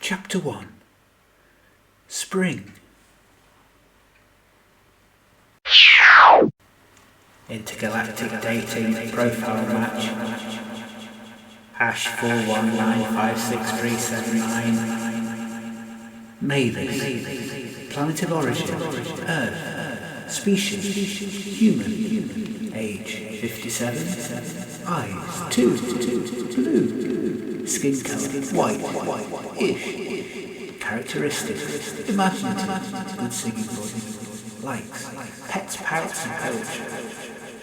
Chapter 1. Spring. Intergalactic Dating Profile Match #4195639. Mavis. Planet of origin Earth. Species human. Age 57. Eyes 2. Blue. Skin colour white-ish. Characteristics imaginative. Good singing voice. Likes pets, parrots and poetry.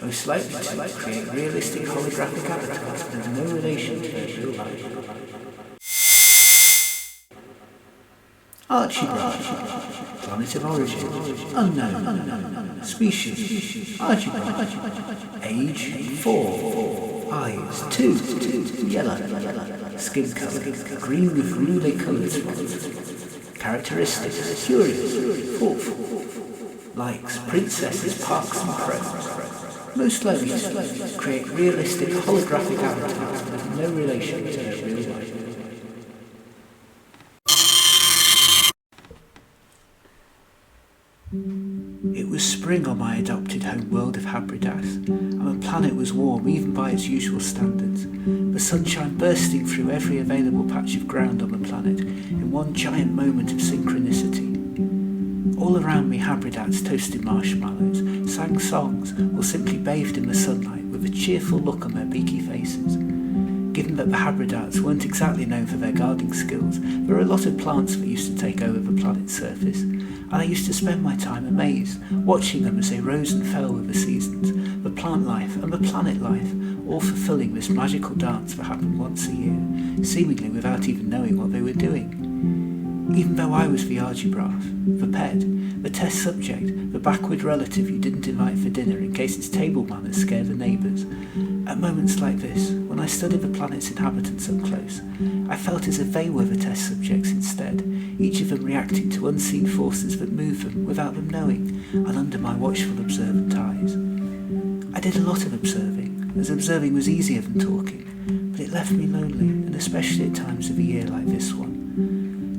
Most likely to create realistic holographic avatars that have no relation to their real life. Argibraffe. Planet of origin unknown. Species argibraffe. Age 4. Eyes 2. Yellow. Skin colour green with roulet coloured spots. Characteristics curious. 4. Likes princesses, parks and crows. Most likely to create realistic holographic avatars that have no relation to their real life. It was spring on my adopted home world of Habridats, and my planet was warm even by its usual standards, the sunshine bursting through every available patch of ground on the planet in one giant moment of synchronicity. All around me Habridats toasted marshmallows, sang songs, or simply bathed in the sunlight with a cheerful look on their beaky faces. Given that the Habridats weren't exactly known for their gardening skills, there were a lot of plants that used to take over the planet's surface, and I used to spend my time amazed, watching them as they rose and fell with the seasons, the plant life and the planet life, all fulfilling this magical dance that happened once a year, seemingly without even knowing what they were doing. Even though I was the argibraffe, the pet, the test subject, the backward relative you didn't invite for dinner in case its table manners scare the neighbours, at moments like this, when I studied the planet's inhabitants up close, I felt as if they were the test subjects instead, each of them reacting to unseen forces that moved them without them knowing, and under my watchful observant eyes. I did a lot of observing, as observing was easier than talking, but it left me lonely, and especially at times of a year like this one.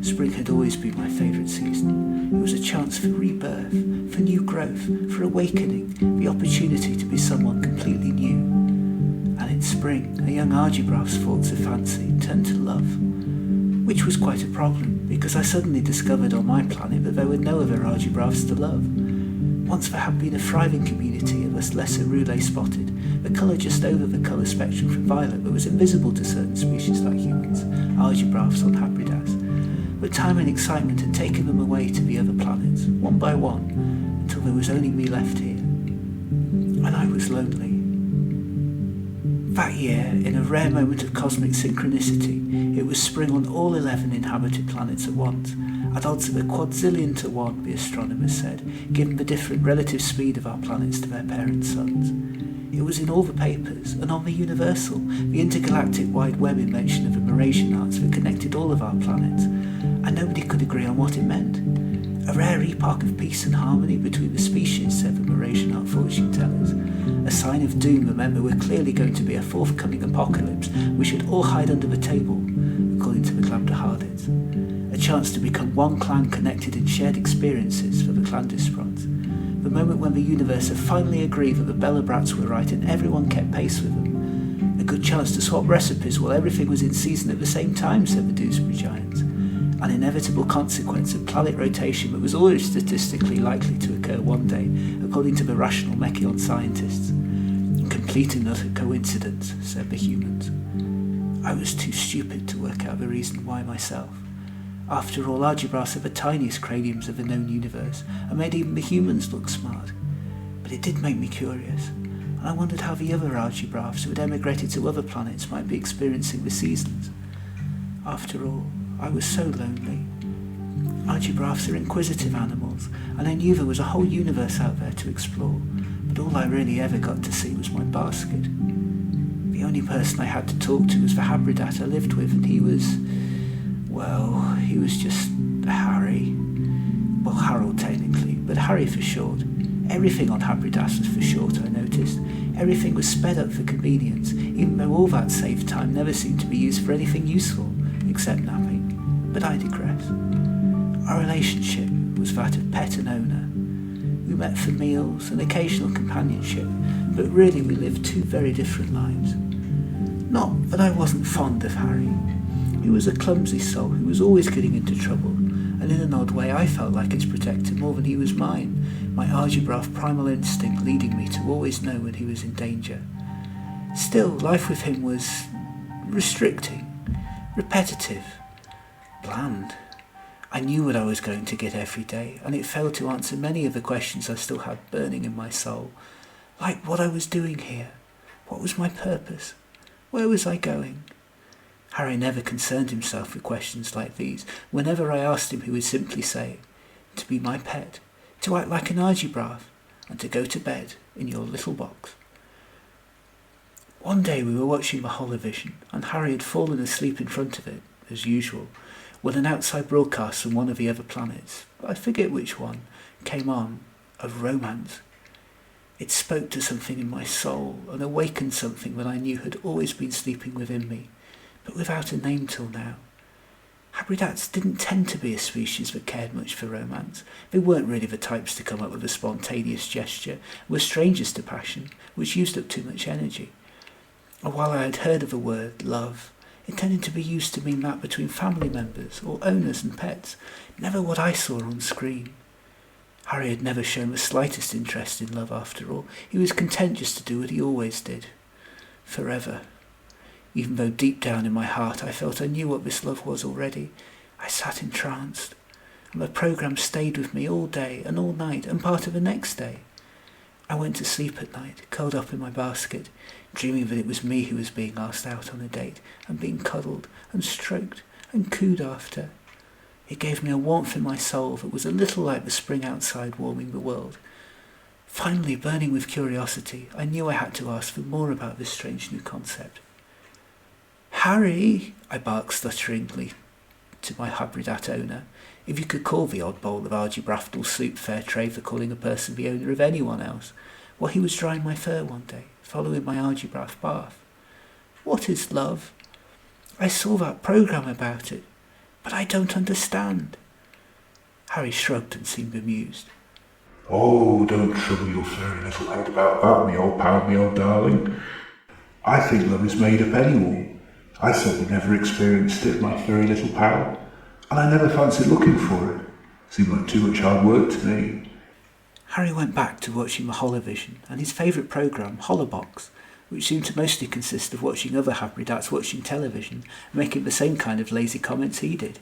Spring had always been my favourite season. It was a chance for rebirth, for new growth, for awakening, the opportunity to be someone completely new. And in spring, a young argibraffe's thoughts of fancy turned to love, which was quite a problem, because I suddenly discovered on my planet that there were no other argibraffes to love. Once there had been a thriving community of us lesser roulet spotted, the colour just over the colour spectrum from violet that was invisible to certain species like humans, argibraffes on Habridats. But time and excitement had taken them away to the other planets, one by one, until there was only me left here. And I was lonely. That year, in a rare moment of cosmic synchronicity, it was spring on all 11 inhabited planets at once, at odds of a quadzillion to 1, the astronomers said, given the different relative speed of our planets to their parent suns. It was in all the papers, and on the Universal, the intergalactic wide web invention of the Maggrumph arts that connected all of our planets, and nobody could agree on what it meant. A rare epoch of peace and harmony between the species, said the Maggrumph art fortune tellers. A sign of doom that meant there were clearly going to be a forthcoming apocalypse. We should all hide under the table, according to the Habridats. A chance to become one clan connected in shared experiences for the clandesprons. The moment when the universe had finally agreed that the Belobrats were right and everyone kept pace with them. A good chance to swap recipes while everything was in season at the same time, said the Dewsbury giants. An inevitable consequence of planet rotation that was always statistically likely to occur one day, according to the rational Mechion scientists. Complete and utter coincidence, said the humans. I was too stupid to work out the reason why myself. After all, argibraffes are the tiniest craniums of the known universe, and made even the humans look smart. But it did make me curious, and I wondered how the other argibraffes who had emigrated to other planets might be experiencing the seasons. After all, I was so lonely. Argibraffes are inquisitive animals, and I knew there was a whole universe out there to explore, but all I really ever got to see was my basket. The only person I had to talk to was the Habridat I lived with, and he was just Harry. Well, Harold technically, but Harry for short. Everything on Habridats was for short, I noticed. Everything was sped up for convenience, even though all that saved time never seemed to be used for anything useful, except napping. but I digress. Our relationship was that of pet and owner. We met for meals and occasional companionship, but really we lived two very different lives. Not that I wasn't fond of Harry. He was a clumsy soul who was always getting into trouble, and in an odd way I felt like his protector more than he was mine, my argibraffe primal instinct leading me to always know when he was in danger. Still, life with him was restricting, repetitive, bland. I knew what I was going to get every day, and it failed to answer many of the questions I still had burning in my soul, like what I was doing here, what was my purpose, where was I going? Harry never concerned himself with questions like these. Whenever I asked him, he would simply say, to be my pet, to act like an argibraffe, and to go to bed in your little box. One day we were watching the Holovision, and Harry had fallen asleep in front of it, as usual, when an outside broadcast from one of the other planets, I forget which one, came on, of romance. It spoke to something in my soul and awakened something that I knew had always been sleeping within me, but without a name till now. Habridats didn't tend to be a species that cared much for romance. They weren't really the types to come up with a spontaneous gesture, were strangers to passion, which used up too much energy. And while I had heard of the word love, it tended to be used to mean that between family members or owners and pets, never what I saw on screen. Harry had never shown the slightest interest in love after all. He was content just to do what he always did. Forever. Even though deep down in my heart I felt I knew what this love was already, I sat entranced, and the programme stayed with me all day and all night and part of the next day. I went to sleep at night, curled up in my basket, dreaming that it was me who was being asked out on a date and being cuddled and stroked and cooed after. It gave me a warmth in my soul that was a little like the spring outside warming the world. Finally, burning with curiosity, I knew I had to ask for more about this strange new concept. "Harry," I barked stutteringly to my Habridat owner, if you could call the odd bowl of argibraffal soup fair trade for calling a person the owner of anyone else, while he was drying my fur one day, following my argibraffe bath. "What is love? I saw that programme about it, but I don't understand." Harry shrugged and seemed amused. "Oh, don't trouble your furry little head about that, me old pal, me old darling. I think love is made up anyway. I certainly never experienced it, my furry little pal, and I never fancied looking for it. Seemed like too much hard work to me." Harry went back to watching the Holovision and his favourite programme, Holobox, which seemed to mostly consist of watching other Habridats watching television and making the same kind of lazy comments he did.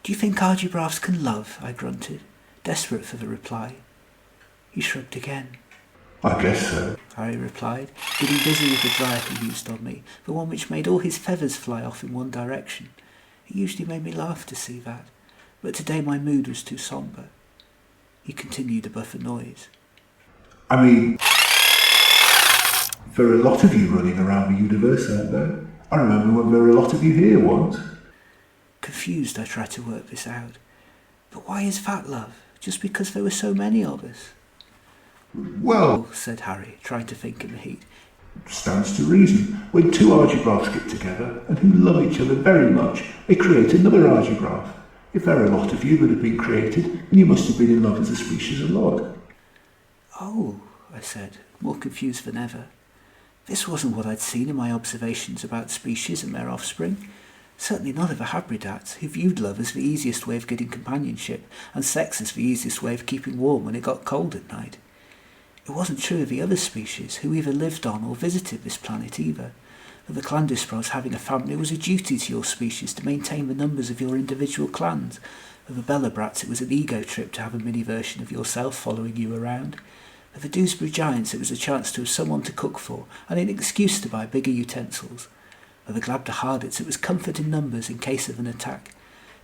"Do you think argibraffes can love?" I grunted, desperate for the reply. He shrugged again. "I guess so," Harry replied, getting busy with the dryer he used on me, the one which made all his feathers fly off in one direction. It usually made me laugh to see that, but today my mood was too sombre. He continued above the noise. "I mean, there are a lot of you running around the universe, aren't there? I remember when there were a lot of you here once." Confused, I tried to work this out. But why is that, love? Just because there were so many of us? "Well," said Harry, trying to think in the heat, "stands to reason. When two argibraffes get together, and who love each other very much, they create another argibraffe. If there are a lot of you that have been created, then you must have been in love as a species a lot." "Oh," I said, more confused than ever. This wasn't what I'd seen in my observations about species and their offspring. Certainly none of the Habridats, who viewed love as the easiest way of getting companionship, and sex as the easiest way of keeping warm when it got cold at night. It wasn't true of the other species, who either lived on or visited this planet either. For the Clandespros, having a family was a duty to your species to maintain the numbers of your individual clans. For the Belobrats, it was an ego trip to have a mini version of yourself following you around. For the Dewsbury Giants, it was a chance to have someone to cook for, and an excuse to buy bigger utensils. For the Glabdahardits, it was comfort in numbers in case of an attack.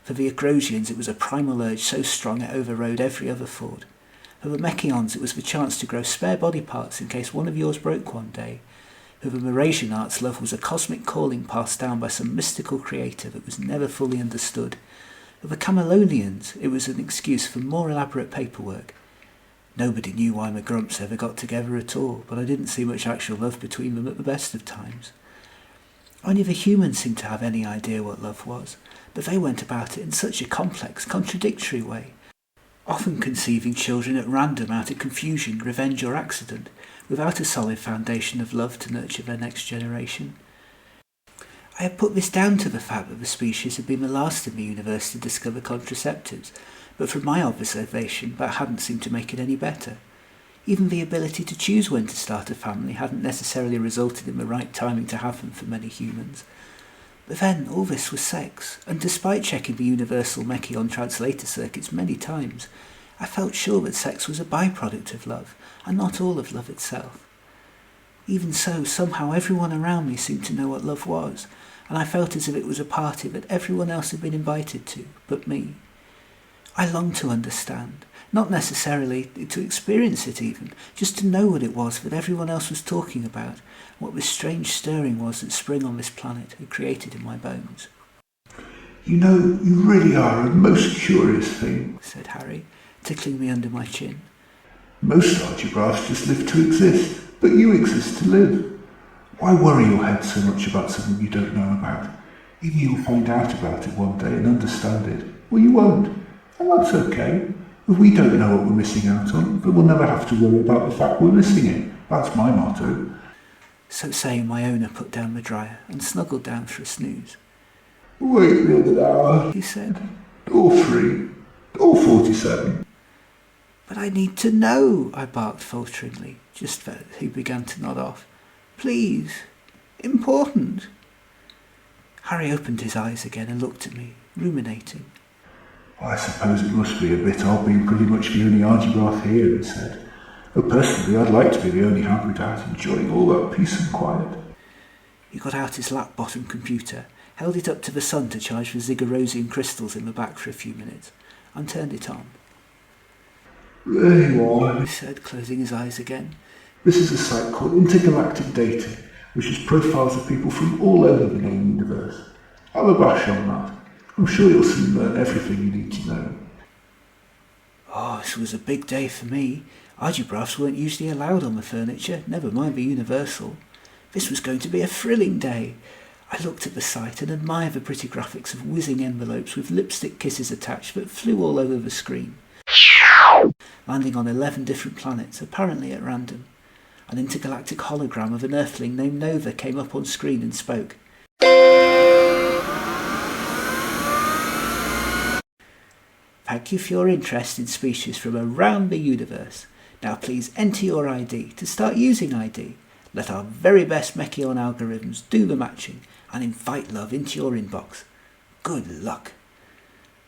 For the Acrosians, it was a primal urge so strong it overrode every other thought. For the Mechions, it was the chance to grow spare body parts in case one of yours broke one day. For the Eurasian arts, love was a cosmic calling passed down by some mystical creator that was never fully understood. For the Camalosians, it was an excuse for more elaborate paperwork. Nobody knew why Maggrumphs ever got together at all, but I didn't see much actual love between them at the best of times. Only the humans seemed to have any idea what love was, but they went about it in such a complex, contradictory way, often conceiving children at random out of confusion, revenge or accident, without a solid foundation of love to nurture their next generation. I had put this down to the fact that the species had been the last in the universe to discover contraceptives, but from my observation that hadn't seemed to make it any better. Even the ability to choose when to start a family hadn't necessarily resulted in the right timing to have them for many humans. But then all this was sex, and despite checking the universal Mechion translator circuits many times, I felt sure that sex was a byproduct of love, and not all of love itself. Even so, somehow everyone around me seemed to know what love was, and I felt as if it was a party that everyone else had been invited to, but me. I longed to understand, not necessarily to experience it even, just to know what it was that everyone else was talking about, what this strange stirring was that spring on this planet had created in my bones. You know, you really are a most curious thing, said Harry, tickling me under my chin. Most argibraffes just live to exist, but you exist to live. Why worry your head so much about something you don't know about? Maybe you'll find out about it one day and understand it, or you won't, and that's okay. If we don't know what we're missing out on, then we'll never have to worry about the fact we're missing it. That's my motto. So saying, my owner put down the dryer and snuggled down for a snooze. Wait another hour, he said. Or 3, or 47. But I need to know, I barked falteringly, just as he began to nod off. Please. Important. Harry opened his eyes again and looked at me, ruminating. I suppose it must be a bit odd being pretty much the only argibraffe here, he said. Though personally, I'd like to be the only Habridat enjoying all that peace and quiet. He got out his lap-bottom computer, held it up to the sun to charge the Ziggerosian crystals in the back for a few minutes, and turned it on. There you are, he said, closing his eyes again. This is a site called Intergalactic Dating, which is profiles of people from all over the known universe. Have a bash on that. I'm sure you'll soon learn everything you need to know. Oh, this was a big day for me. Argibraffes weren't usually allowed on the furniture, never mind the universal. This was going to be a thrilling day. I looked at the site and admired the pretty graphics of whizzing envelopes with lipstick kisses attached that flew all over the screen, landing on 11 different planets, apparently at random. An intergalactic hologram of an earthling named Nova came up on screen and spoke. Thank you for your interest in species from around the universe. Now please enter your ID to start using ID. Let our very best Mechion algorithms do the matching and invite love into your inbox. Good luck.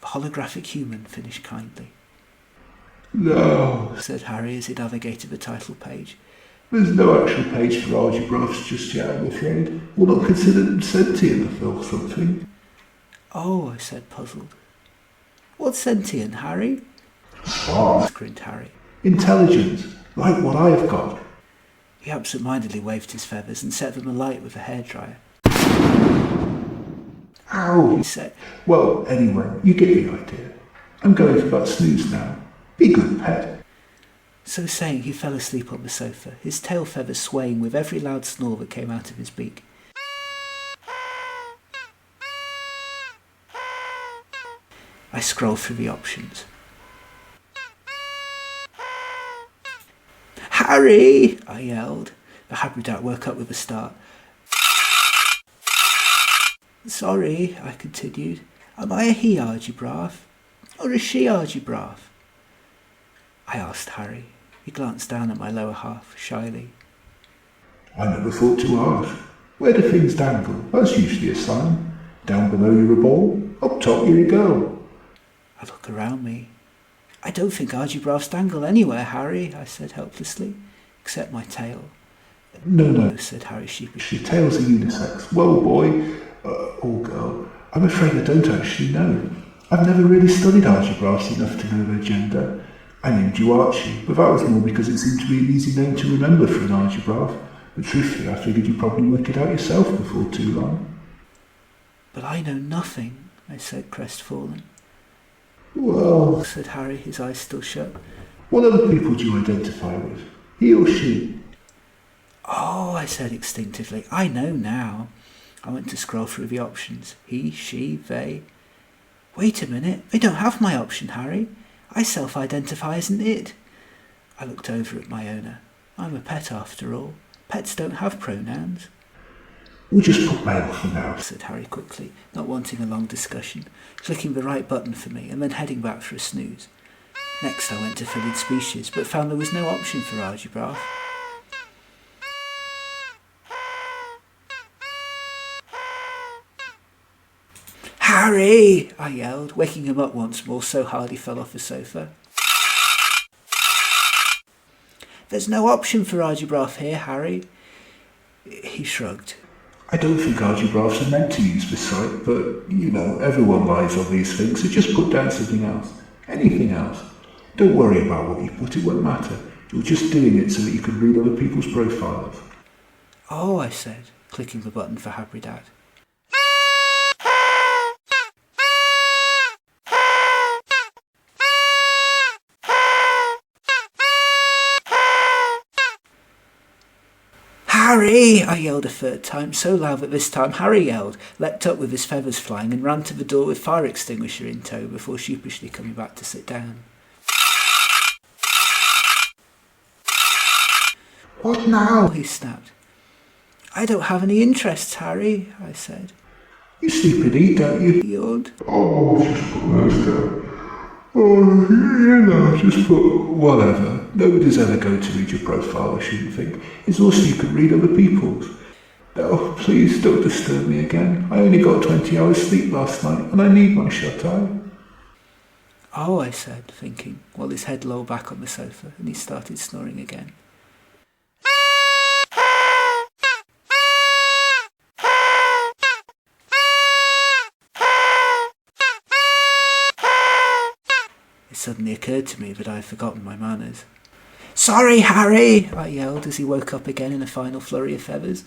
The holographic human finished kindly. No, said Harry as he navigated the title page. There's no actual page for argibraffes just yet, I'm afraid. We'll not consider them sentient or something. Oh, I said, puzzled. What's sentient, Harry? Grinned Harry. Intelligence, like what I've got. He absent-mindedly waved his feathers and set them alight with a hairdryer. Ow, he said. Well, anyway, you get the idea. I'm going for that snooze now. Be good, pet. So saying, he fell asleep on the sofa, his tail feathers swaying with every loud snore that came out of his beak. I scrolled through the options. Harry! I yelled. The Habridat woke up with a start. Sorry, I continued. Am I a he argibraffe? Or a she argibraffe? I asked Harry. He glanced down at my lower half, shyly. I never thought to ask. Where do things dangle? That's usually a sign. Down below you're a boy, up top you're a girl. I look around me. I don't think argibraffes dangle anywhere, Harry, I said helplessly, except my tail. No, said Harry sheepishly. Your tail's a unisex. Well, boy, or girl, I'm afraid I don't actually know. I've never really studied argibraffes enough to know their gender. I named you Archie, but that was more because it seemed to be an easy name to remember for an argibraffe. But truthfully, I figured you'd probably work it out yourself before too long. But I know nothing, I said, crestfallen. Well, said Harry, his eyes still shut. What other people do you identify with? He or she? Oh, I said instinctively, I know now. I went to scroll through the options. He, she, they. Wait a minute, they don't have my option, Harry. I self-identify as an it. I looked over at my owner. I'm a pet after all. Pets don't have pronouns. We'll just put male for now, said Harry quickly, not wanting a long discussion, clicking the right button for me and then heading back for a snooze. Next I went to fill in species, but found there was no option for argibraffe. Harry! I yelled, waking him up once more so hard he fell off the sofa. There's no option for argibraffe here, Harry. He shrugged. I don't think argibraffes are meant to use this site, but, everyone lies on these things, so just put down something else. Anything else. Don't worry about what you put, it won't matter. You're just doing it so that you can read other people's profiles. Oh, I said, clicking the button for Habridats. Harry! I yelled a third time, so loud that this time Harry yelled, leapt up with his feathers flying and ran to the door with fire extinguisher in tow before sheepishly coming back to sit down. What now? He snapped. I don't have any interests, Harry, I said. You sleep and eat, don't you? He yawned. Oh, just put those down. Just put whatever. Nobody's ever going to read your profile, I shouldn't think. It's also you can read other people's. Oh, please don't disturb me again. I only got 20 hours sleep last night and I need my shut-eye. Oh, I said, thinking, while his head lolled back on the sofa and he started snoring again. It suddenly occurred to me that I had forgotten my manners. Sorry, Harry! I yelled as he woke up again in a final flurry of feathers.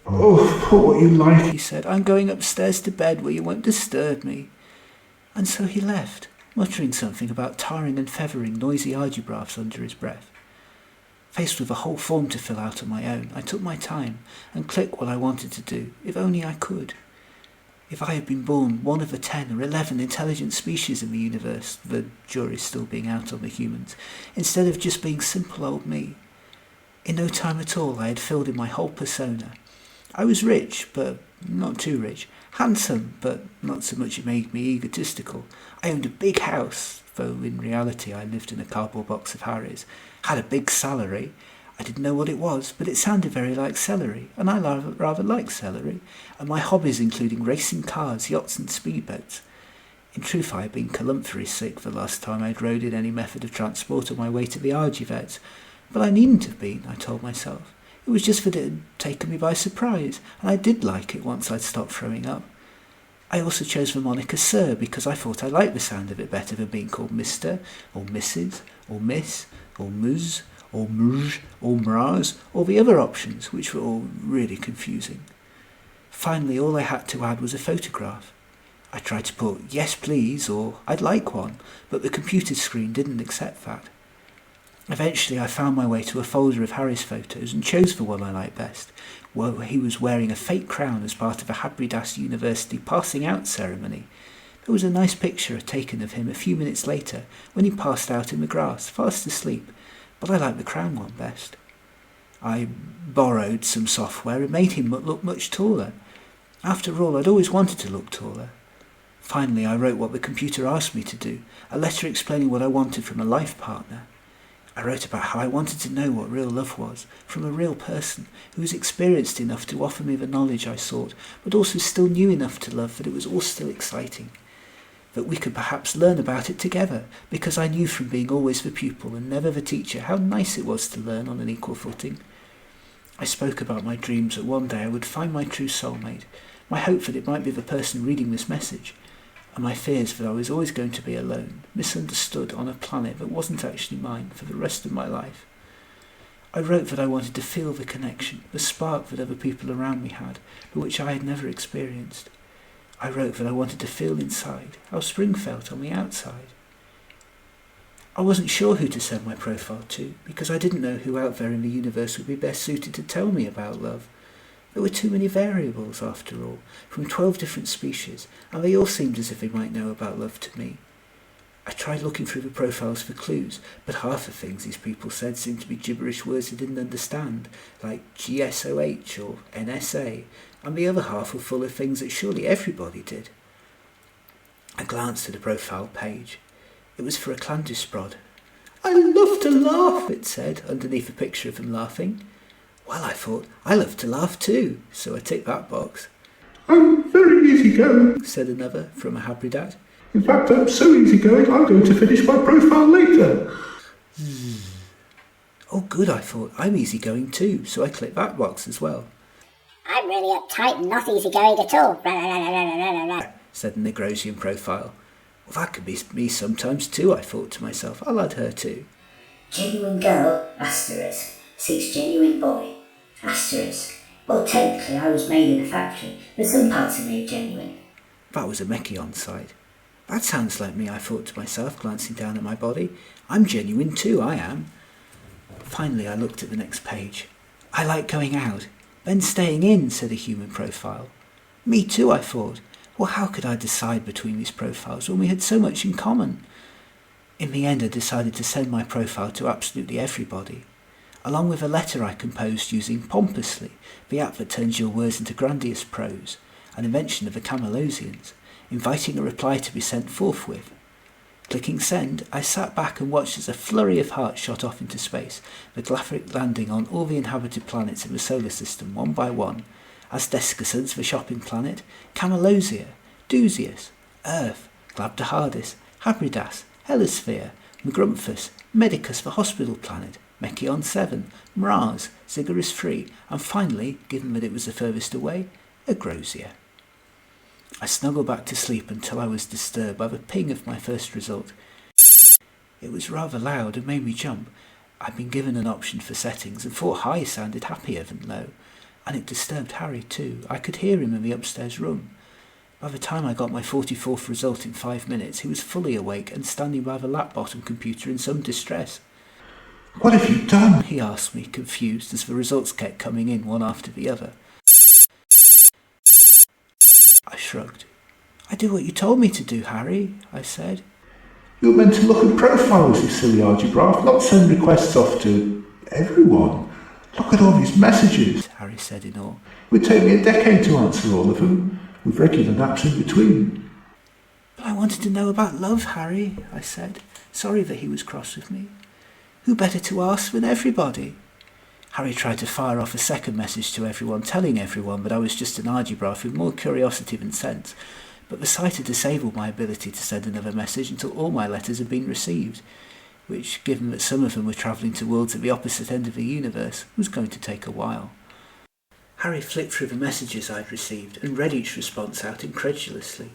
Oh, put what you like, he said. I'm going upstairs to bed where you won't disturb me. And so he left, muttering something about tarring and feathering noisy argibraffes under his breath. Faced with a whole form to fill out on my own, I took my time and clicked what I wanted to do, if only I could. If I had been born one of the 10 or 11 intelligent species in the universe, the jury's still being out on the humans, instead of just being simple old me. In no time at all I had filled in my whole persona. I was rich, but not too rich. Handsome, but not so much it made me egotistical. I owned a big house, though in reality I lived in a cardboard box of Harry's. Had a big salary. I didn't know what it was, but it sounded very like celery, and I rather like celery, and my hobbies including racing cars, yachts and speedboats. In truth, I had been calumphary sick the last time I had rode in any method of transport on my way to the Argivets, but I needn't have been, I told myself. It was just that it had taken me by surprise, and I did like it once I'd stopped throwing up. I also chose the moniker Sir because I thought I liked the sound of it better than being called Mr, or Mrs, or Miss, or Ms, or Mrj, or Mraz, or the other options, which were all really confusing. Finally, all I had to add was a photograph. I tried to put yes please or I'd like one, but the computer screen didn't accept that. Eventually I found my way to a folder of Harry's photos and chose the one I liked best, where he was wearing a fake crown as part of a Habridats University passing out ceremony. There was a nice picture taken of him a few minutes later when he passed out in the grass, fast asleep, but I liked the crown one best. I borrowed some software and made him look much taller. After all, I'd always wanted to look taller. Finally, I wrote what the computer asked me to do, a letter explaining what I wanted from a life partner. I wrote about how I wanted to know what real love was, from a real person who was experienced enough to offer me the knowledge I sought, but also still knew enough to love that it was all still exciting. That we could perhaps learn about it together, because I knew from being always the pupil and never the teacher how nice it was to learn on an equal footing. I spoke about my dreams that one day I would find my true soulmate, my hope that it might be the person reading this message, and my fears that I was always going to be alone, misunderstood on a planet that wasn't actually mine for the rest of my life. I wrote that I wanted to feel the connection, the spark that other people around me had, but which I had never experienced. I wrote that I wanted to feel inside how spring felt on the outside. I wasn't sure who to send my profile to, because I didn't know who out there in the universe would be best suited to tell me about love. There were too many variables, after all, from 12 different species, and they all seemed as if they might know about love to me. I tried looking through the profiles for clues, but half the things these people said seemed to be gibberish words I didn't understand, like GSOH or NSA, and the other half were full of things that surely everybody did. I glanced at the profile page. It was for a clandesprod. "I love to laugh," it said, underneath a picture of them laughing. Well, I thought, I love to laugh too, so I ticked that box. "I'm very easygoing," said another, from a Habridat. "In fact, I'm so easygoing I'm going to finish my profile later." Oh good, I thought, I'm easygoing too, so I clicked that box as well. "I'm really uptight and not easygoing at all," said a Maggrumphian profile. Well, that could be me sometimes too, I thought to myself. I'll add her too. "Genuine girl, asterisk, seeks genuine boy, asterisk. Well, technically I was made in a factory, but some parts of me are genuine." That was a Mechion side. That sounds like me, I thought to myself, glancing down at my body. I'm genuine too, I am. Finally, I looked at the next page. "I like going out, then staying in," said a human profile. Me too, I thought. Well, how could I decide between these profiles when we had so much in common? In the end, I decided to send my profile to absolutely everybody, along with a letter I composed using Pompously, the app that turns your words into grandiose prose, an invention of the Camalosians, inviting a reply to be sent forthwith. Clicking send, I sat back and watched as a flurry of hearts shot off into space, the graphic landing on all the inhabited planets in the solar system one by one, as Descascence, the shopping planet, Camalosia, Dusius, Earth, Glabdahardis, Habridats, Helisphere, Maggrumph, Medicus, the hospital planet, Mechion 7, Mraz, Zigguris 3, and finally, given that it was the furthest away, Agrosia. I snuggled back to sleep until I was disturbed by the ping of my first result. It was rather loud and made me jump. I'd been given an option for settings and thought high sounded happier than low. And it disturbed Harry too. I could hear him in the upstairs room. By the time I got my 44th result in 5 minutes, he was fully awake and standing by the lap-bottom computer in some distress. "What have you done?" he asked me, confused, as the results kept coming in one after the other. I shrugged. "I do what you told me to do, Harry," I said. "You're meant to look at profiles, you silly argibraffe, not send requests off to everyone. Look at all these messages," Harry said in awe. "It would take me a decade to answer all of them, with regular naps in between." "But I wanted to know about love, Harry," I said, sorry that he was cross with me. "Who better to ask than everybody?" Harry tried to fire off a second message to everyone, telling everyone that I was just an argibraffe with more curiosity than sense, but the site had disabled my ability to send another message until all my letters had been received, which, given that some of them were travelling to worlds at the opposite end of the universe, was going to take a while. Harry flicked through the messages I'd received and read each response out incredulously.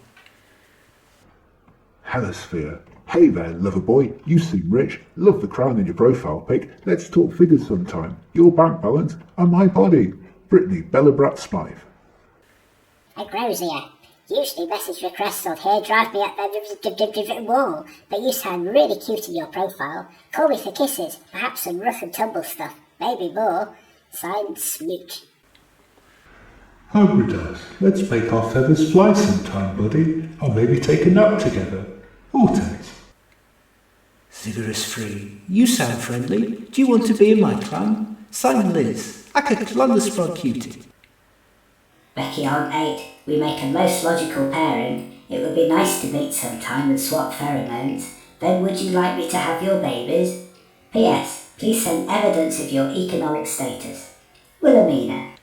Helisphere. "Hey there, lover boy, you seem rich. Love the crown in your profile pic. Let's talk figures sometime. Your bank balance and my body. Brittany Belobrat Smythe." Agrosia. "Usually message requests on here drive me up the wall, but you sound really cute in your profile. Call me for kisses, perhaps some rough and tumble stuff, maybe more. Signed, Smooch." "Habridats, let's make our feathers fly sometime, buddy. Or maybe take a nap together. Vortex." Zigguris 3, you sound friendly. Do you want to be in my clan? Signed Liz, Clandesprod cutie. Mechion 8, we make a most logical pairing. It would be nice to meet sometime and swap pheromones. Then would you like me to have your babies? P.S. Please send evidence of your economic status. Wilhelmina.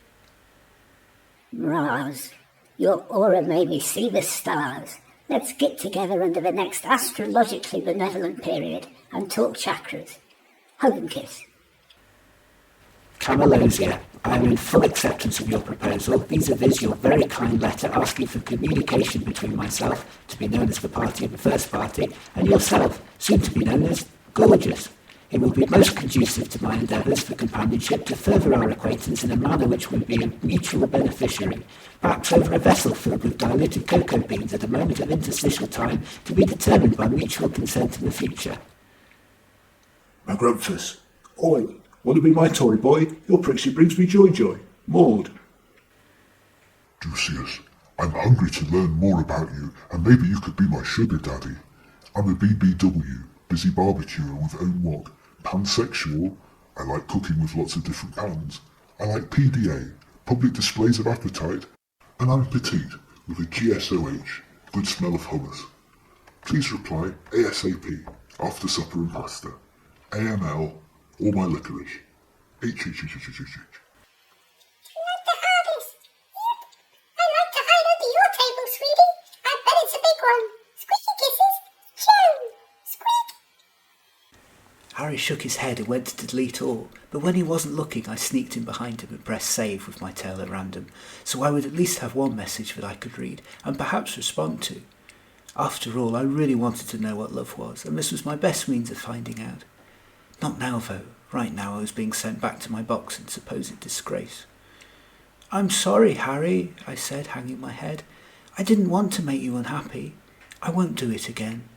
Mraz, your aura made me see the stars. Let's get together under the next astrologically benevolent period and talk chakras. Hug and kiss. Camalosia, I am in full acceptance of your proposal, vis-a-vis your very kind letter asking for communication between myself, to be known as the party of the first party, and yourself, soon to be known as Gorgeous. It will be most conducive to my endeavours for companionship to further our acquaintance in a manner which would be a mutual beneficiary, perhaps over a vessel filled with diluted cocoa beans at a moment of interstitial time to be determined by mutual consent in the future. Maggrumph. Oi, want to be my toy boy? Your prixie brings me joy. Maud. Lucius, I'm hungry to learn more about you, and maybe you could be my sugar daddy. I'm a BBW, busy barbecuer with own wok, pansexual, I like cooking with lots of different pans. I like PDA, public displays of appetite, and I'm petite, with a GSOH, good smell of hummus. Please reply ASAP, after supper and pasta. AML, or my licorice. H. Harry shook his head and went to delete all, but when he wasn't looking I sneaked in behind him and pressed save with my tail at random, so I would at least have one message that I could read, and perhaps respond to. After all, I really wanted to know what love was, and this was my best means of finding out. Not now, though. Right now I was being sent back to my box in supposed disgrace. "I'm sorry, Harry," I said, hanging my head. "I didn't want to make you unhappy. I won't do it again."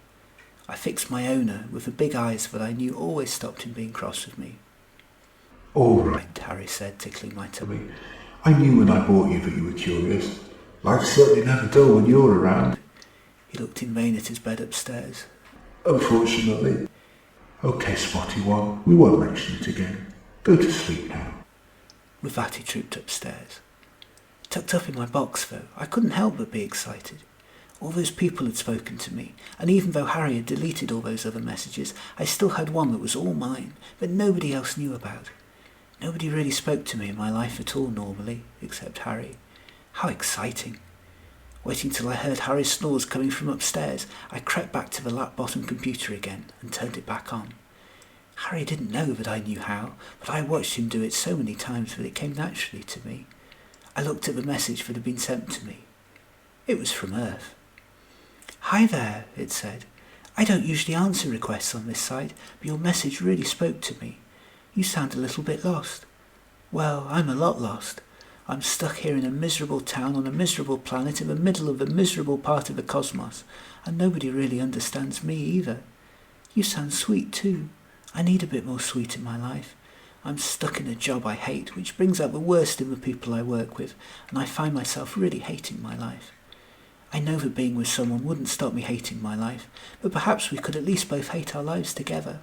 I fixed my owner with the big eyes that I knew always stopped him being cross with me. All right, Harry said, tickling my tummy. I knew when I bought you that you were curious. Life's certainly never dull when you're around. He looked in vain at his bed upstairs. Unfortunately. Okay, Spotty One, we won't mention it again. Go to sleep now. With that he trooped upstairs. Tucked up in my box, though, I couldn't help but be excited. All those people had spoken to me, and even though Harry had deleted all those other messages, I still had one that was all mine, that nobody else knew about. Nobody really spoke to me in my life at all normally, except Harry. How exciting! Waiting till I heard Harry's snores coming from upstairs, I crept back to the lap-bottom computer again and turned it back on. Harry didn't know that I knew how, but I watched him do it so many times that it came naturally to me. I looked at the message that had been sent to me. It was from Earth. "Hi there," it said. "I don't usually answer requests on this site, but your message really spoke to me. You sound a little bit lost." "Well, I'm a lot lost. I'm stuck here in a miserable town on a miserable planet in the middle of a miserable part of the cosmos, and nobody really understands me either. You sound sweet too. I need a bit more sweet in my life. I'm stuck in a job I hate, which brings out the worst in the people I work with, and I find myself really hating my life. I know that being with someone wouldn't stop me hating my life, but perhaps we could at least both hate our lives together.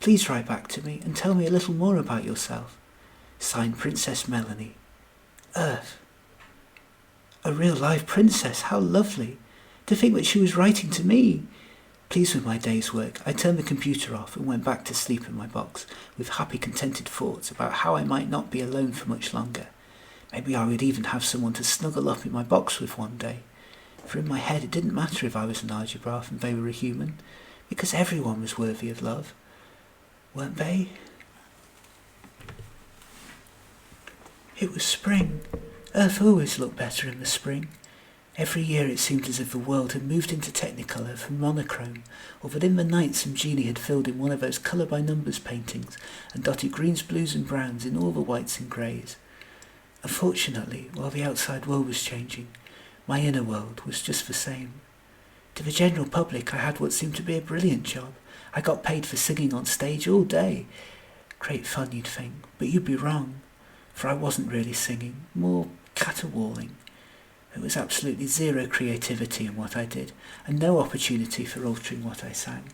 Please write back to me and tell me a little more about yourself. Signed, Princess Melanie. Earth." A real live princess, how lovely! To think that she was writing to me! Pleased with my day's work, I turned the computer off and went back to sleep in my box, with happy, contented thoughts about how I might not be alone for much longer. Maybe I would even have someone to snuggle up in my box with one day. For in my head it didn't matter if I was an argibraffe and they were a human, because everyone was worthy of love. Weren't they? It was spring. Earth always looked better in the spring. Every year it seemed as if the world had moved into technicolor from monochrome, or that in the night some genie had filled in one of those colour-by-numbers paintings and dotted greens, blues and browns in all the whites and greys. Unfortunately, while the outside world was changing, my inner world was just the same. To the general public I had what seemed to be a brilliant job. I got paid for singing on stage all day. Great fun, you'd think, but you'd be wrong, for I wasn't really singing, more caterwauling. There was absolutely zero creativity in what I did, and no opportunity for altering what I sang.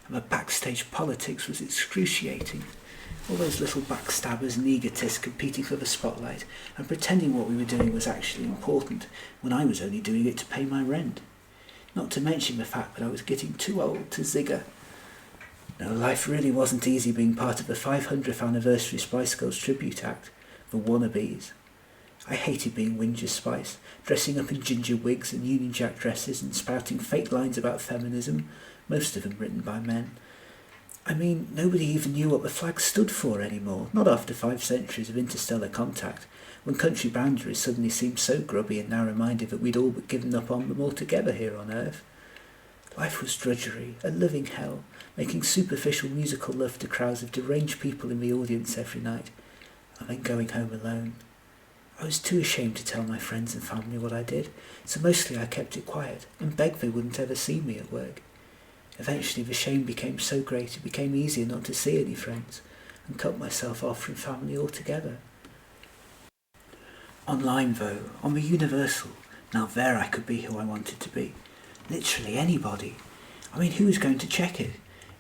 And the backstage politics was excruciating. All those little backstabbers and egotists competing for the spotlight and pretending what we were doing was actually important when I was only doing it to pay my rent. Not to mention the fact that I was getting too old to zigger. No, life really wasn't easy being part of the 500th anniversary Spice Girls tribute act, the wannabes. I hated being Whinger Spice, dressing up in ginger wigs and Union Jack dresses and spouting fake lines about feminism, most of them written by men. I mean, nobody even knew what the flag stood for anymore, not after 5 centuries of interstellar contact, when country boundaries suddenly seemed so grubby and narrow-minded that we'd all but given up on them altogether here on Earth. Life was drudgery, a living hell, making superficial musical love to crowds of deranged people in the audience every night, and then going home alone. I was too ashamed to tell my friends and family what I did, so mostly I kept it quiet and begged they wouldn't ever see me at work. Eventually the shame became so great it became easier not to see any friends, and cut myself off from family altogether. Online though, on the Universal, now there I could be who I wanted to be. Literally anybody. I mean, who was going to check it?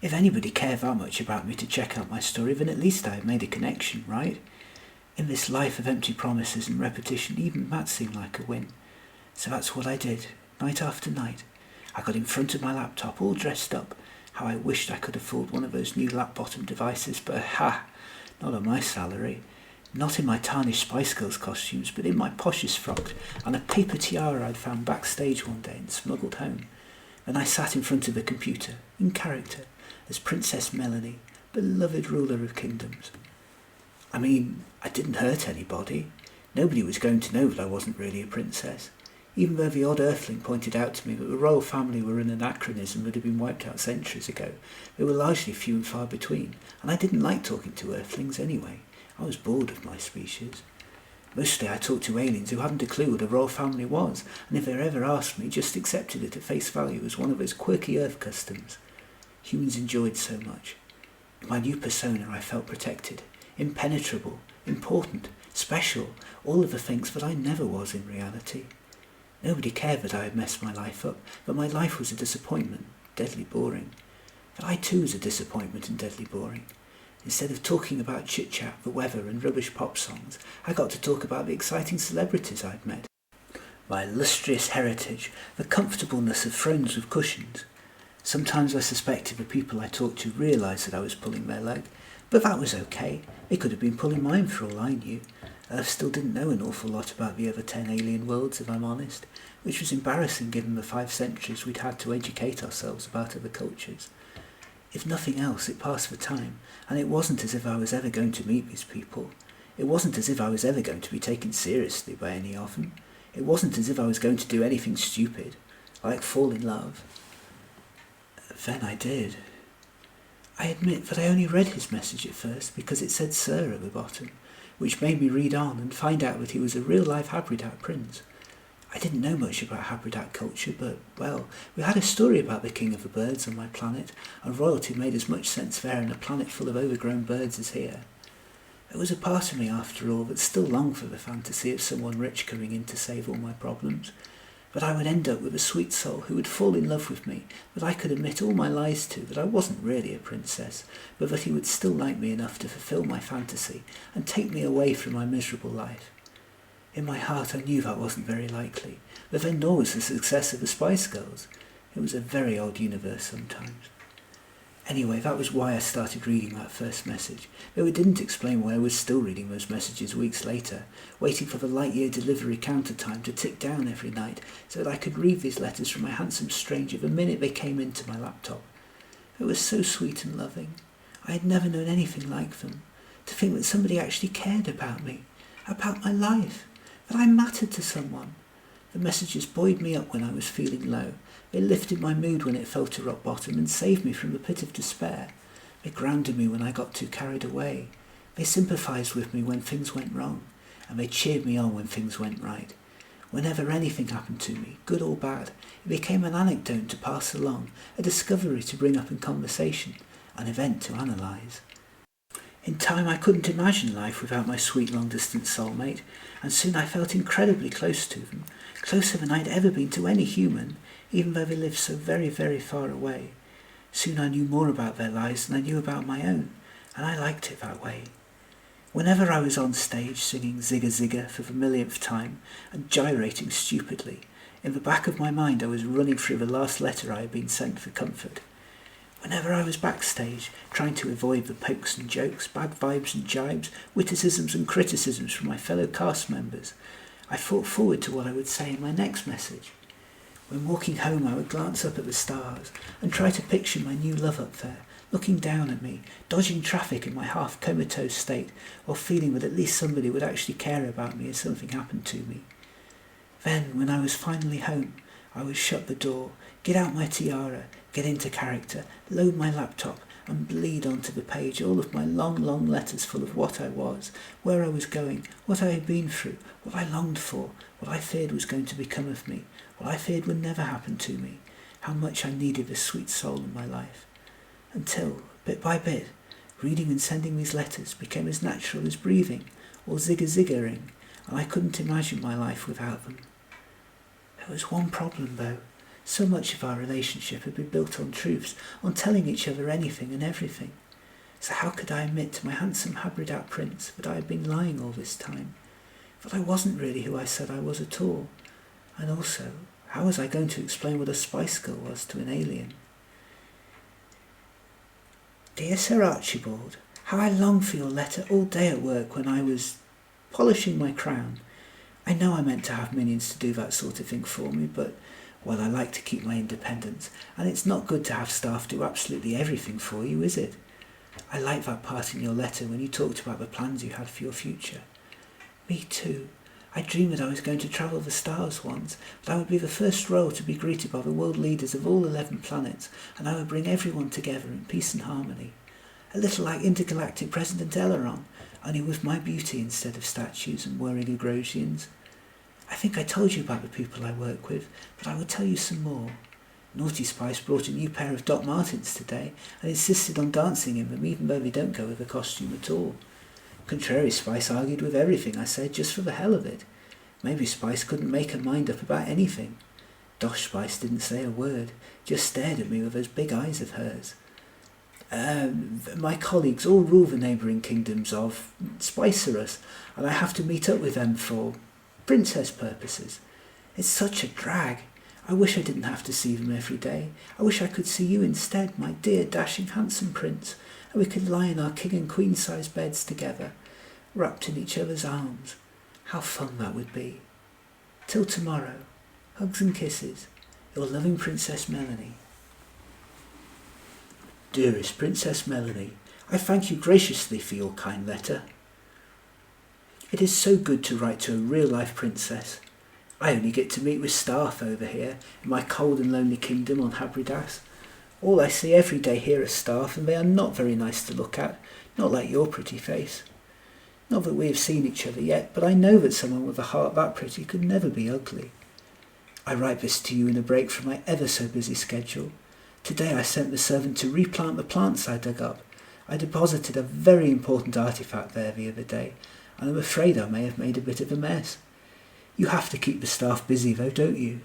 If anybody cared that much about me to check out my story, then at least I had made a connection, right? In this life of empty promises and repetition, even that seemed like a win. So that's what I did, night after night. I got in front of my laptop, all dressed up. How I wished I could afford one of those new lap-bottom devices, but not on my salary. Not in my tarnished Spice Girls costumes, but in my poshest frock and a paper tiara I'd found backstage one day and smuggled home. Then I sat in front of the computer, in character, as Princess Melanie, beloved ruler of kingdoms. I mean, I didn't hurt anybody. Nobody was going to know that I wasn't really a princess. Even though the odd earthling pointed out to me that the royal family were an anachronism that had been wiped out centuries ago, they were largely few and far between, and I didn't like talking to earthlings anyway. I was bored of my species. Mostly I talked to aliens who hadn't a clue what a royal family was, and if they ever asked me, just accepted it at face value as one of those quirky earth customs. Humans enjoyed so much. In my new persona I felt protected, impenetrable, important, special, all of the things that I never was in reality. Nobody cared that I had messed my life up, that my life was a disappointment, deadly boring. That I too was a disappointment and deadly boring. Instead of talking about chit-chat, the weather and rubbish pop songs, I got to talk about the exciting celebrities I'd met. My illustrious heritage, the comfortableness of thrones with cushions. Sometimes I suspected the people I talked to realised that I was pulling their leg, but that was okay. They could have been pulling mine for all I knew. Earth still didn't know an awful lot about the other 10 alien worlds, if I'm honest, which was embarrassing given the 5 centuries we'd had to educate ourselves about other cultures. If nothing else, it passed the time, and it wasn't as if I was ever going to meet these people. It wasn't as if I was ever going to be taken seriously by any of them. It wasn't as if I was going to do anything stupid, like fall in love. Then I did. I admit that I only read his message at first because it said Sir at the bottom, which made me read on and find out that he was a real-life Habridat prince. I didn't know much about Habridat culture, but, well, we had a story about the king of the birds on my planet, and royalty made as much sense there in a planet full of overgrown birds as here. There was a part of me, after all, that still longed for the fantasy of someone rich coming in to save all my problems, that I would end up with a sweet soul who would fall in love with me, that I could admit all my lies to, that I wasn't really a princess, but that he would still like me enough to fulfill my fantasy and take me away from my miserable life. In my heart I knew that wasn't very likely, but then nor was the success of the Spice Girls. It was a very odd universe sometimes. Anyway, that was why I started reading that first message, though it didn't explain why I was still reading those messages weeks later, waiting for the light-year delivery counter time to tick down every night so that I could read these letters from my handsome stranger the minute they came into my laptop. It was so sweet and loving. I had never known anything like them. To think that somebody actually cared about me, about my life, that I mattered to someone. The messages buoyed me up when I was feeling low. They lifted my mood when it fell to rock bottom and saved me from the pit of despair. They grounded me when I got too carried away. They sympathised with me when things went wrong, and they cheered me on when things went right. Whenever anything happened to me, good or bad, it became an anecdote to pass along, a discovery to bring up in conversation, an event to analyse. In time I couldn't imagine life without my sweet long-distance soulmate, and soon I felt incredibly close to them, closer than I'd ever been to any human, even though they lived so very, very far away. Soon I knew more about their lives than I knew about my own, and I liked it that way. Whenever I was on stage singing Zigga Zigga for the millionth time and gyrating stupidly, in the back of my mind I was running through the last letter I had been sent for comfort. Whenever I was backstage, trying to avoid the pokes and jokes, bad vibes and jibes, witticisms and criticisms from my fellow cast members, I thought forward to what I would say in my next message. When walking home I would glance up at the stars and try to picture my new love up there, looking down at me, dodging traffic in my half-comatose state, while feeling that at least somebody would actually care about me if something happened to me. Then, when I was finally home, I would shut the door, get out my tiara, get into character, load my laptop, and bleed onto the page all of my long, long letters full of what I was, where I was going, what I had been through, what I longed for, what I feared was going to become of me, what I feared would never happen to me, how much I needed a sweet soul in my life, until, bit by bit, reading and sending these letters became as natural as breathing or zigger-ziggering, and I couldn't imagine my life without them. There was one problem, though. So much of our relationship had been built on truths, on telling each other anything and everything. So how could I admit to my handsome Habridat prince that I had been lying all this time? That I wasn't really who I said I was at all? And also, how was I going to explain what a spice girl was to an alien? Dear Sir Archibald, how I longed for your letter all day at work when I was polishing my crown. I know I meant to have minions to do that sort of thing for me, but, well, I like to keep my independence, and it's not good to have staff do absolutely everything for you, is it? I like that part in your letter when you talked about the plans you had for your future. Me too. I dreamed that I was going to travel the stars once, that I would be the first royal to be greeted by the world leaders of all 11 planets, and I would bring everyone together in peace and harmony. A little like intergalactic President Eleron, only with my beauty instead of statues and whirring Agrosians. I think I told you about the people I work with, but I will tell you some more. Naughty Spice brought a new pair of Doc Martens today and insisted on dancing in them even though they don't go with a costume at all. Contrary Spice argued with everything I said just for the hell of it. Maybe Spice couldn't make her mind up about anything. Dosh Spice didn't say a word, just stared at me with those big eyes of hers. My colleagues all rule the neighbouring kingdoms of Spicerus, and I have to meet up with them for princess purposes. It's such a drag. I wish I didn't have to see them every day. I wish I could see you instead, my dear, dashing, handsome prince, and we could lie in our king and queen size beds together, wrapped in each other's arms. How fun that would be. Till tomorrow. Hugs and kisses. Your loving Princess Melanie. Dearest Princess Melanie, I thank you graciously for your kind letter. It is so good to write to a real-life princess. I only get to meet with staff over here, in my cold and lonely kingdom on Habridats. All I see every day here are staff, and they are not very nice to look at, not like your pretty face. Not that we have seen each other yet, but I know that someone with a heart that pretty could never be ugly. I write this to you in a break from my ever-so-busy schedule. Today I sent the servant to replant the plants I dug up. I deposited a very important artefact there the other day, and I'm afraid I may have made a bit of a mess. You have to keep the staff busy though, don't you?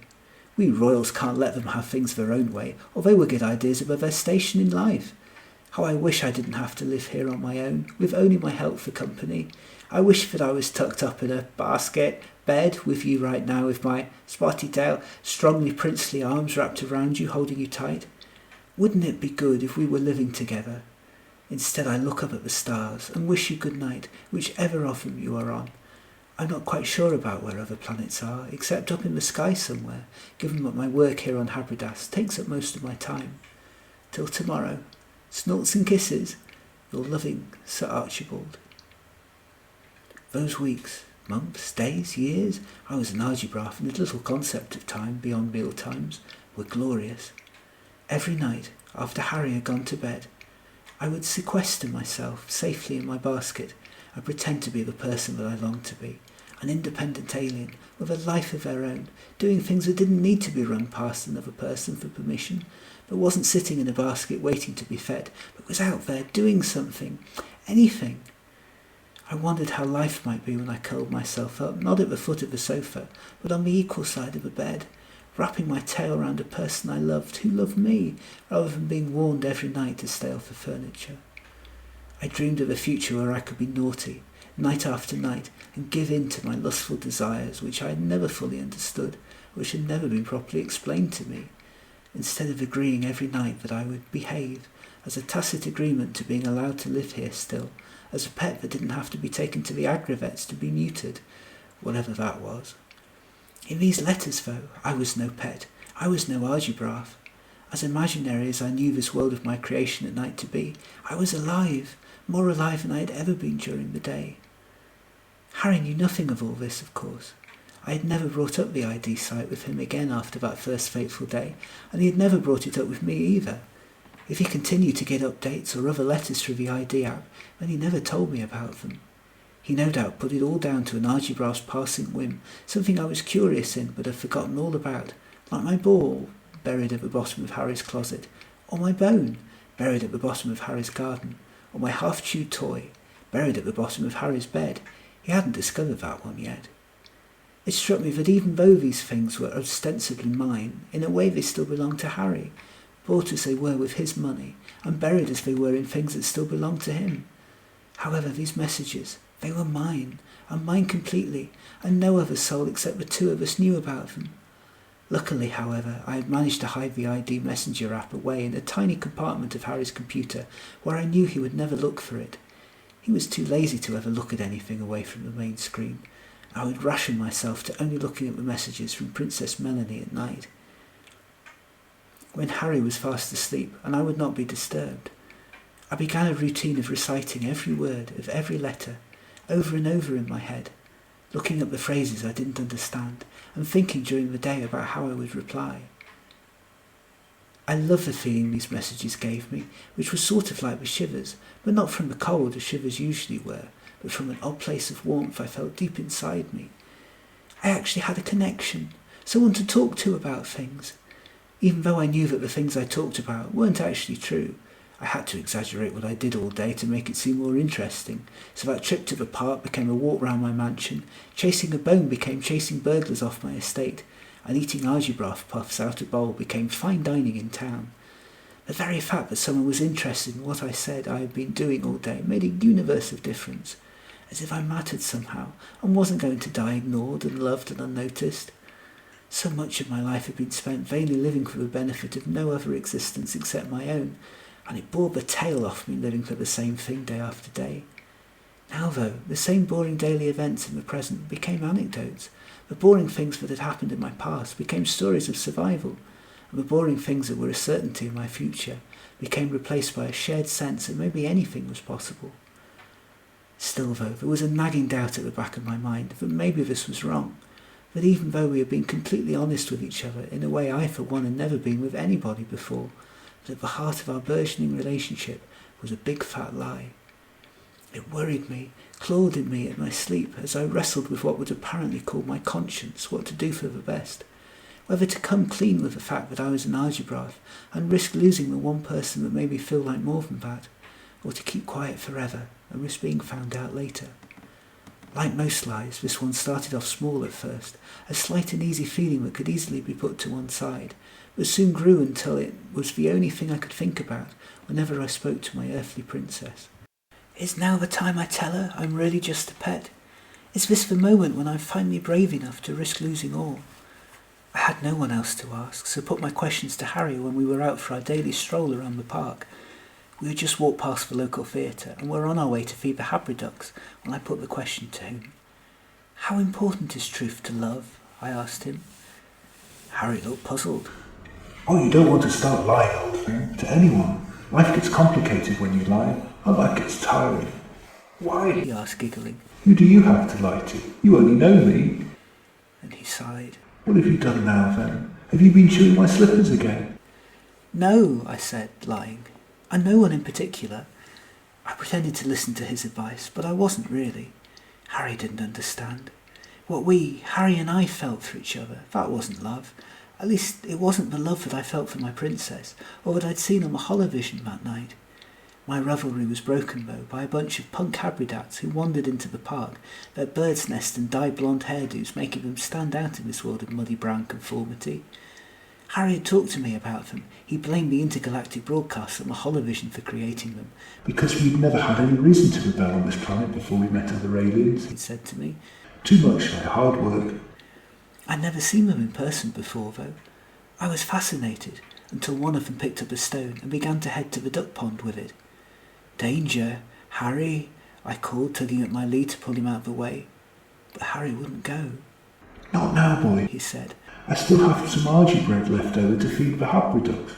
We royals can't let them have things their own way, or they will get ideas about their station in life. How I wish I didn't have to live here on my own, with only my help for company. I wish that I was tucked up in a basket bed with you right now, with my spotty tail, strongly princely arms wrapped around you, holding you tight. Wouldn't it be good if we were living together? Instead I look up at the stars and wish you good night, whichever of them you are on. I'm not quite sure about where other planets are, except up in the sky somewhere, given that my work here on Habridats takes up most of my time. Till tomorrow, snorts and kisses, your loving Sir Archibald. Those weeks, months, days, years, I was an argibraffe and had little concept of time beyond meal times, were glorious. Every night, after Harry had gone to bed, I would sequester myself safely in my basket and pretend to be the person that I longed to be, an independent alien with a life of their own, doing things that didn't need to be run past another person for permission, but wasn't sitting in a basket waiting to be fed, but was out there doing something, anything. I wondered how life might be when I curled myself up, not at the foot of the sofa, but on the equal side of the bed, wrapping my tail round a person I loved, who loved me, rather than being warned every night to stay off the furniture. I dreamed of a future where I could be naughty, night after night, and give in to my lustful desires, which I had never fully understood, which had never been properly explained to me, instead of agreeing every night that I would behave, as a tacit agreement to being allowed to live here still, as a pet that didn't have to be taken to the agravets to be neutered, whatever that was. In these letters, though, I was no pet, I was no argibraffe. As imaginary as I knew this world of my creation at night to be, I was alive, more alive than I had ever been during the day. Harry knew nothing of all this, of course. I had never brought up the ID site with him again after that first fateful day, and he had never brought it up with me either. If he continued to get updates or other letters through the ID app, then he never told me about them. He no doubt put it all down to an argibraffe's passing whim, something I was curious in but had forgotten all about, like my ball, buried at the bottom of Harry's closet, or my bone, buried at the bottom of Harry's garden, or my half-chewed toy, buried at the bottom of Harry's bed. He hadn't discovered that one yet. It struck me that even though these things were ostensibly mine, in a way they still belonged to Harry, bought as they were with his money, and buried as they were in things that still belonged to him. However, these messages, they were mine, and mine completely, and no other soul except the two of us knew about them. Luckily, however, I had managed to hide the ID Messenger app away in a tiny compartment of Harry's computer where I knew he would never look for it. He was too lazy to ever look at anything away from the main screen. I would ration myself to only looking at the messages from Princess Melanie at night. When Harry was fast asleep and I would not be disturbed, I began a routine of reciting every word of every letter over and over in my head, looking up the phrases I didn't understand and thinking during the day about how I would reply. I loved the feeling these messages gave me, which was sort of like the shivers, but not from the cold as shivers usually were, but from an odd place of warmth I felt deep inside me. I actually had a connection, someone to talk to about things. Even though I knew that the things I talked about weren't actually true, I had to exaggerate what I did all day to make it seem more interesting, so that trip to the park became a walk round my mansion, chasing a bone became chasing burglars off my estate, and eating argibraffe puffs out of bowl became fine dining in town. The very fact that someone was interested in what I said I had been doing all day made a universe of difference, as if I mattered somehow and wasn't going to die ignored and loved and unnoticed. So much of my life had been spent vainly living for the benefit of no other existence except my own, and it bore the tail off me living for the same thing day after day. Now, though, the same boring daily events in the present became anecdotes. The boring things that had happened in my past became stories of survival, and the boring things that were a certainty in my future became replaced by a shared sense that maybe anything was possible. Still, though, there was a nagging doubt at the back of my mind that maybe this was wrong, that even though we had been completely honest with each other in a way I for one had never been with anybody before, that at the heart of our burgeoning relationship was a big fat lie. It worried me, clawed in me at my sleep as I wrestled with what would apparently call my conscience what to do for the best, whether to come clean with the fact that I was an argibraffe and risk losing the one person that made me feel like more than that, or to keep quiet forever and risk being found out later. Like most lies, this one started off small at first, a slight and easy feeling that could easily be put to one side, but soon grew until it was the only thing I could think about whenever I spoke to my earthly princess. Is now the time I tell her I'm really just a pet? Is this the moment when I'm finally brave enough to risk losing all? I had no one else to ask, so put my questions to Harry when we were out for our daily stroll around the park. We had just walked past the local theatre and were on our way to feed the Habridats when I put the question to him. How important is truth to love? I asked him. Harry looked puzzled. Oh, you don't want to start lying, old thing, to anyone. Life gets complicated when you lie. And life gets tiring. Why? He asked, giggling. Who do you have to lie to? You only know me. And he sighed. What have you done now, then? Have you been chewing my slippers again? No, I said, lying. And no one in particular. I pretended to listen to his advice, but I wasn't really. Harry didn't understand. What Harry and I felt for each other, that wasn't love. At least it wasn't the love that I felt for my princess, or that I'd seen on the holovision that night. My revelry was broken, though, by a bunch of punk Habridats who wandered into the park, their bird's nest and dyed blonde hairdos making them stand out in this world of muddy brown conformity. Harry had talked to me about them. He blamed the intergalactic broadcasts on the holovision for creating them. Because we'd never had any reason to rebel on this planet before we met other aliens, He'd said to me. Too much like hard work. I'd never seen them in person before, though. I was fascinated, until one of them picked up a stone and began to head to the duck pond with it. Danger, Harry, I called, tugging at my lead to pull him out of the way. But Harry wouldn't go. Not now, boy, He said. I still have some argy bread left over to feed the Habridats.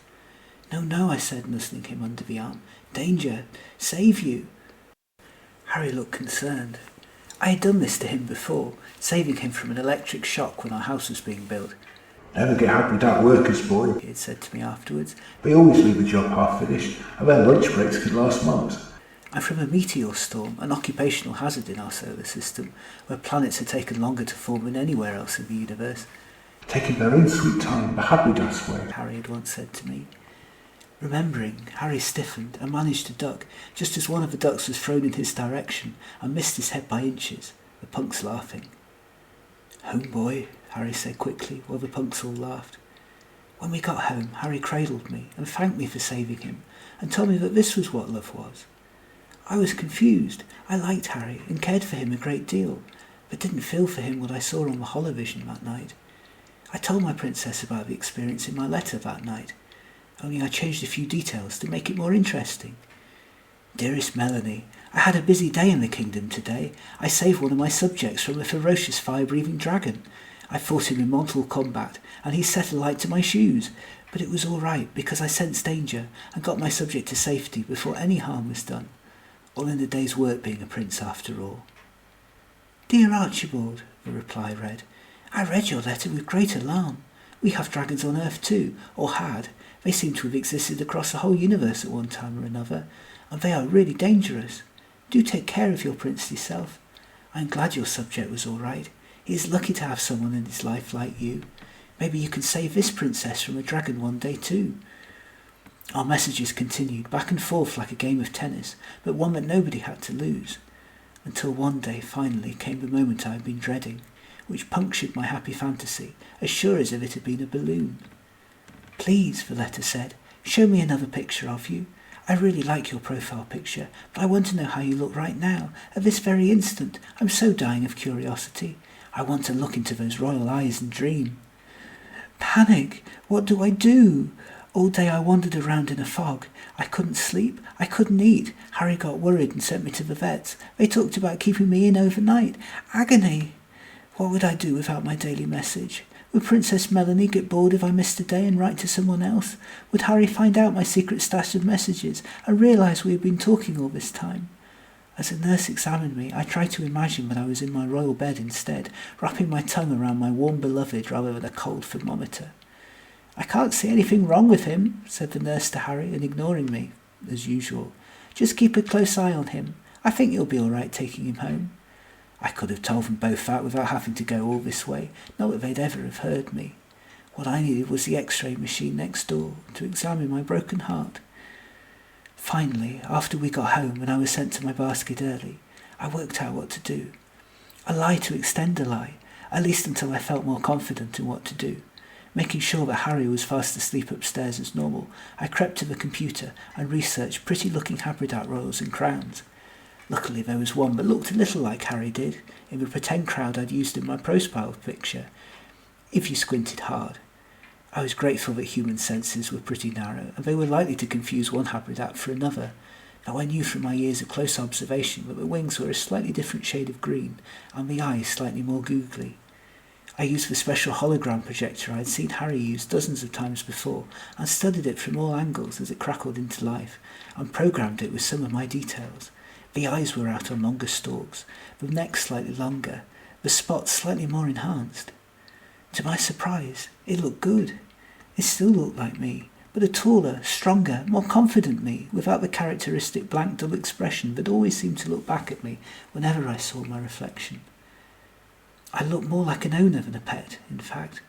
No, I said, nuzzling him under the arm. Danger, save you. Harry looked concerned. I had done this to him before, saving him from an electric shock when our house was being built. Never get Habridat workers, boy. He had said to me afterwards. They always leave the job half finished, and their lunch breaks can last months. I'm from a meteor storm, an occupational hazard in our solar system, where planets are taken longer to form than anywhere else in the universe. taking their own sweet time, the Habridats way. Harry had once said to me. Remembering, Harry stiffened and managed to duck, just as one of the ducks was thrown in his direction and missed his head by inches, the punks laughing. "Home, boy," Harry said quickly, while the punks all laughed. When we got home, Harry cradled me and thanked me for saving him, and told me that this was what love was. I was confused. I liked Harry and cared for him a great deal, but didn't feel for him what I saw on the holovision that night. I told my princess about the experience in my letter that night, only I changed a few details to make it more interesting. "Dearest Melanie, I had a busy day in the kingdom today. I saved one of my subjects from a ferocious fire-breathing dragon. I fought him in mortal combat, and he set alight to my shoes, but it was all right because I sensed danger and got my subject to safety before any harm was done. All in a day's work being a prince after all." "Dear Archibald," the reply read, "I read your letter with great alarm. We have dragons on Earth too, or had. They seem to have existed across the whole universe at one time or another, and they are really dangerous. Do take care of your princely self. I am glad your subject was all right. He is lucky to have someone in his life like you. Maybe you can save this princess from a dragon one day too." Our messages continued back and forth like a game of tennis, but one that nobody had to lose. Until one day finally came the moment I had been dreading, which punctured my happy fantasy, as sure as if it had been a balloon. "Please," the letter said, "show me another picture of you. I really like your profile picture, but I want to know how you look right now, at this very instant. I'm so dying of curiosity. I want to look into those royal eyes and dream." Panic! What do I do? All day I wandered around in a fog. I couldn't sleep. I couldn't eat. Harry got worried and sent me to the vets. They talked about keeping me in overnight. Agony! What would I do without my daily message? Would Princess Melanie get bored if I missed a day and write to someone else? Would Harry find out my secret stash of messages and realise we had been talking all this time? As the nurse examined me, I tried to imagine that I was in my royal bed instead, wrapping my tongue around my warm beloved rather than a cold thermometer. "I can't see anything wrong with him," said the nurse to Harry, and ignoring me, as usual. "Just keep a close eye on him. I think you'll be all right taking him home." I could have told them both that without having to go all this way, not that they'd ever have heard me. What I needed was the X-ray machine next door to examine my broken heart. Finally, after we got home and I was sent to my basket early, I worked out what to do. A lie to extend a lie, at least until I felt more confident in what to do. Making sure that Harry was fast asleep upstairs as normal, I crept to the computer and researched pretty-looking Habridat royals and crowns. Luckily there was one that looked a little like Harry did, in the pretend crowd I'd used in my profile picture, if you squinted hard. I was grateful that human senses were pretty narrow, and they were likely to confuse one Habridat for another, though I knew from my years of close observation that the wings were a slightly different shade of green, and the eyes slightly more googly. I used the special hologram projector I had seen Harry use dozens of times before, and studied it from all angles as it crackled into life, and programmed it with some of my details. The eyes were out on longer stalks, the neck slightly longer, the spots slightly more enhanced. To my surprise, it looked good. It still looked like me, but a taller, stronger, more confident me, without the characteristic blank dull expression that always seemed to look back at me whenever I saw my reflection. I looked more like an owner than a pet, in fact.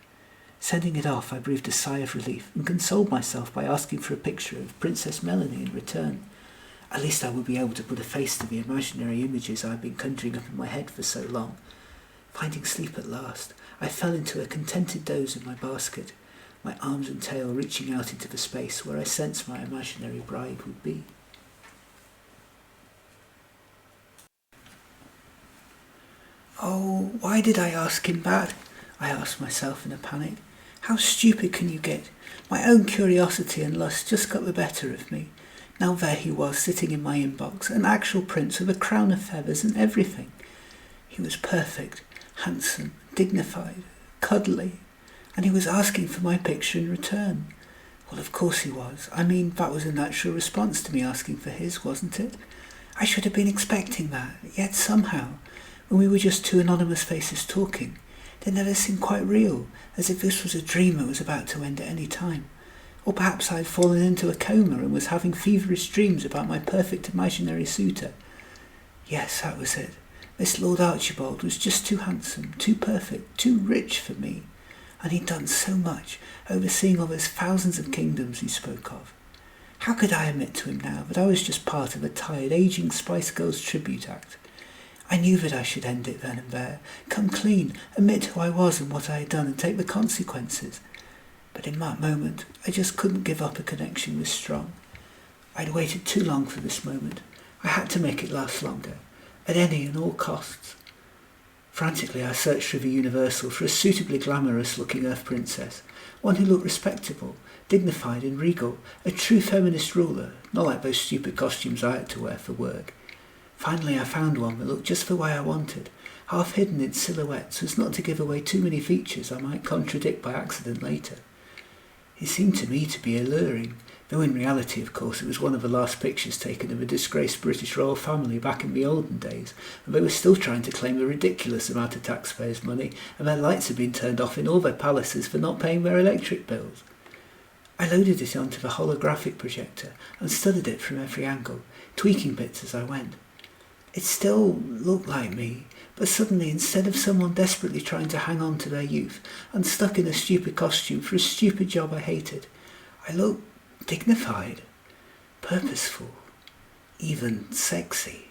Sending it off, I breathed a sigh of relief and consoled myself by asking for a picture of Princess Melanie in return. At least I would be able to put a face to the imaginary images I had been conjuring up in my head for so long. Finding sleep at last, I fell into a contented doze in my basket, my arms and tail reaching out into the space where I sensed my imaginary bride would be. Oh, why did I ask him that? I asked myself in a panic. How stupid can you get? My own curiosity and lust just got the better of me. Now there he was, sitting in my inbox, an actual prince with a crown of feathers and everything. He was perfect, handsome, dignified, cuddly, and he was asking for my picture in return. Well, of course he was. I mean, that was a natural response to me asking for his, wasn't it? I should have been expecting that, yet somehow, when we were just two anonymous faces talking, it never seemed quite real, as if this was a dream that was about to end at any time. Or perhaps I had fallen into a coma and was having feverish dreams about my perfect imaginary suitor. Yes, that was it. This Lord Archibald was just too handsome, too perfect, too rich for me. and he'd done so much, overseeing all those thousands of kingdoms he spoke of. How could I admit to him now that I was just part of a tired, ageing Spice Girls tribute act? I knew that I should end it then and there, come clean, admit who I was and what I had done and take the consequences. But in that moment, I just couldn't give up a connection with Strong. I'd waited too long for this moment. I had to make it last longer, at any and all costs. Frantically, I searched through the Universal for a suitably glamorous-looking Earth princess, one who looked respectable, dignified and regal, a true feminist ruler, not like those stupid costumes I had to wear for work. Finally, I found one that looked just the way I wanted, half hidden in silhouette so as not to give away too many features I might contradict by accident later. It seemed to me to be alluring, though in reality, of course, it was one of the last pictures taken of a disgraced British royal family back in the olden days, and they were still trying to claim a ridiculous amount of taxpayers' money, and their lights had been turned off in all their palaces for not paying their electric bills. I loaded it onto the holographic projector and studied it from every angle, tweaking bits as I went. It still looked like me, but suddenly, instead of someone desperately trying to hang on to their youth and stuck in a stupid costume for a stupid job I hated, I looked dignified, purposeful, even sexy.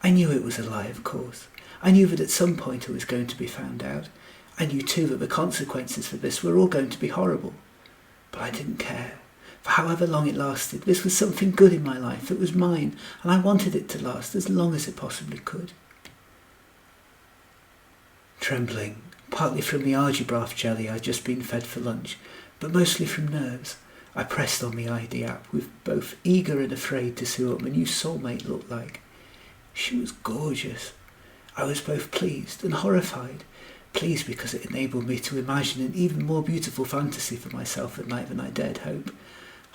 I knew it was a lie, of course. I knew that at some point I was going to be found out. I knew too that the consequences for this were all going to be horrible. But I didn't care. For however long it lasted, this was something good in my life that was mine, and I wanted it to last as long as it possibly could. Trembling, partly from the argibraffe jelly I'd just been fed for lunch, but mostly from nerves, I pressed on the ID app, with both eager and afraid to see what my new soulmate looked like. She was gorgeous. I was both pleased and horrified. Pleased because it enabled me to imagine an even more beautiful fantasy for myself at night than I dared hope.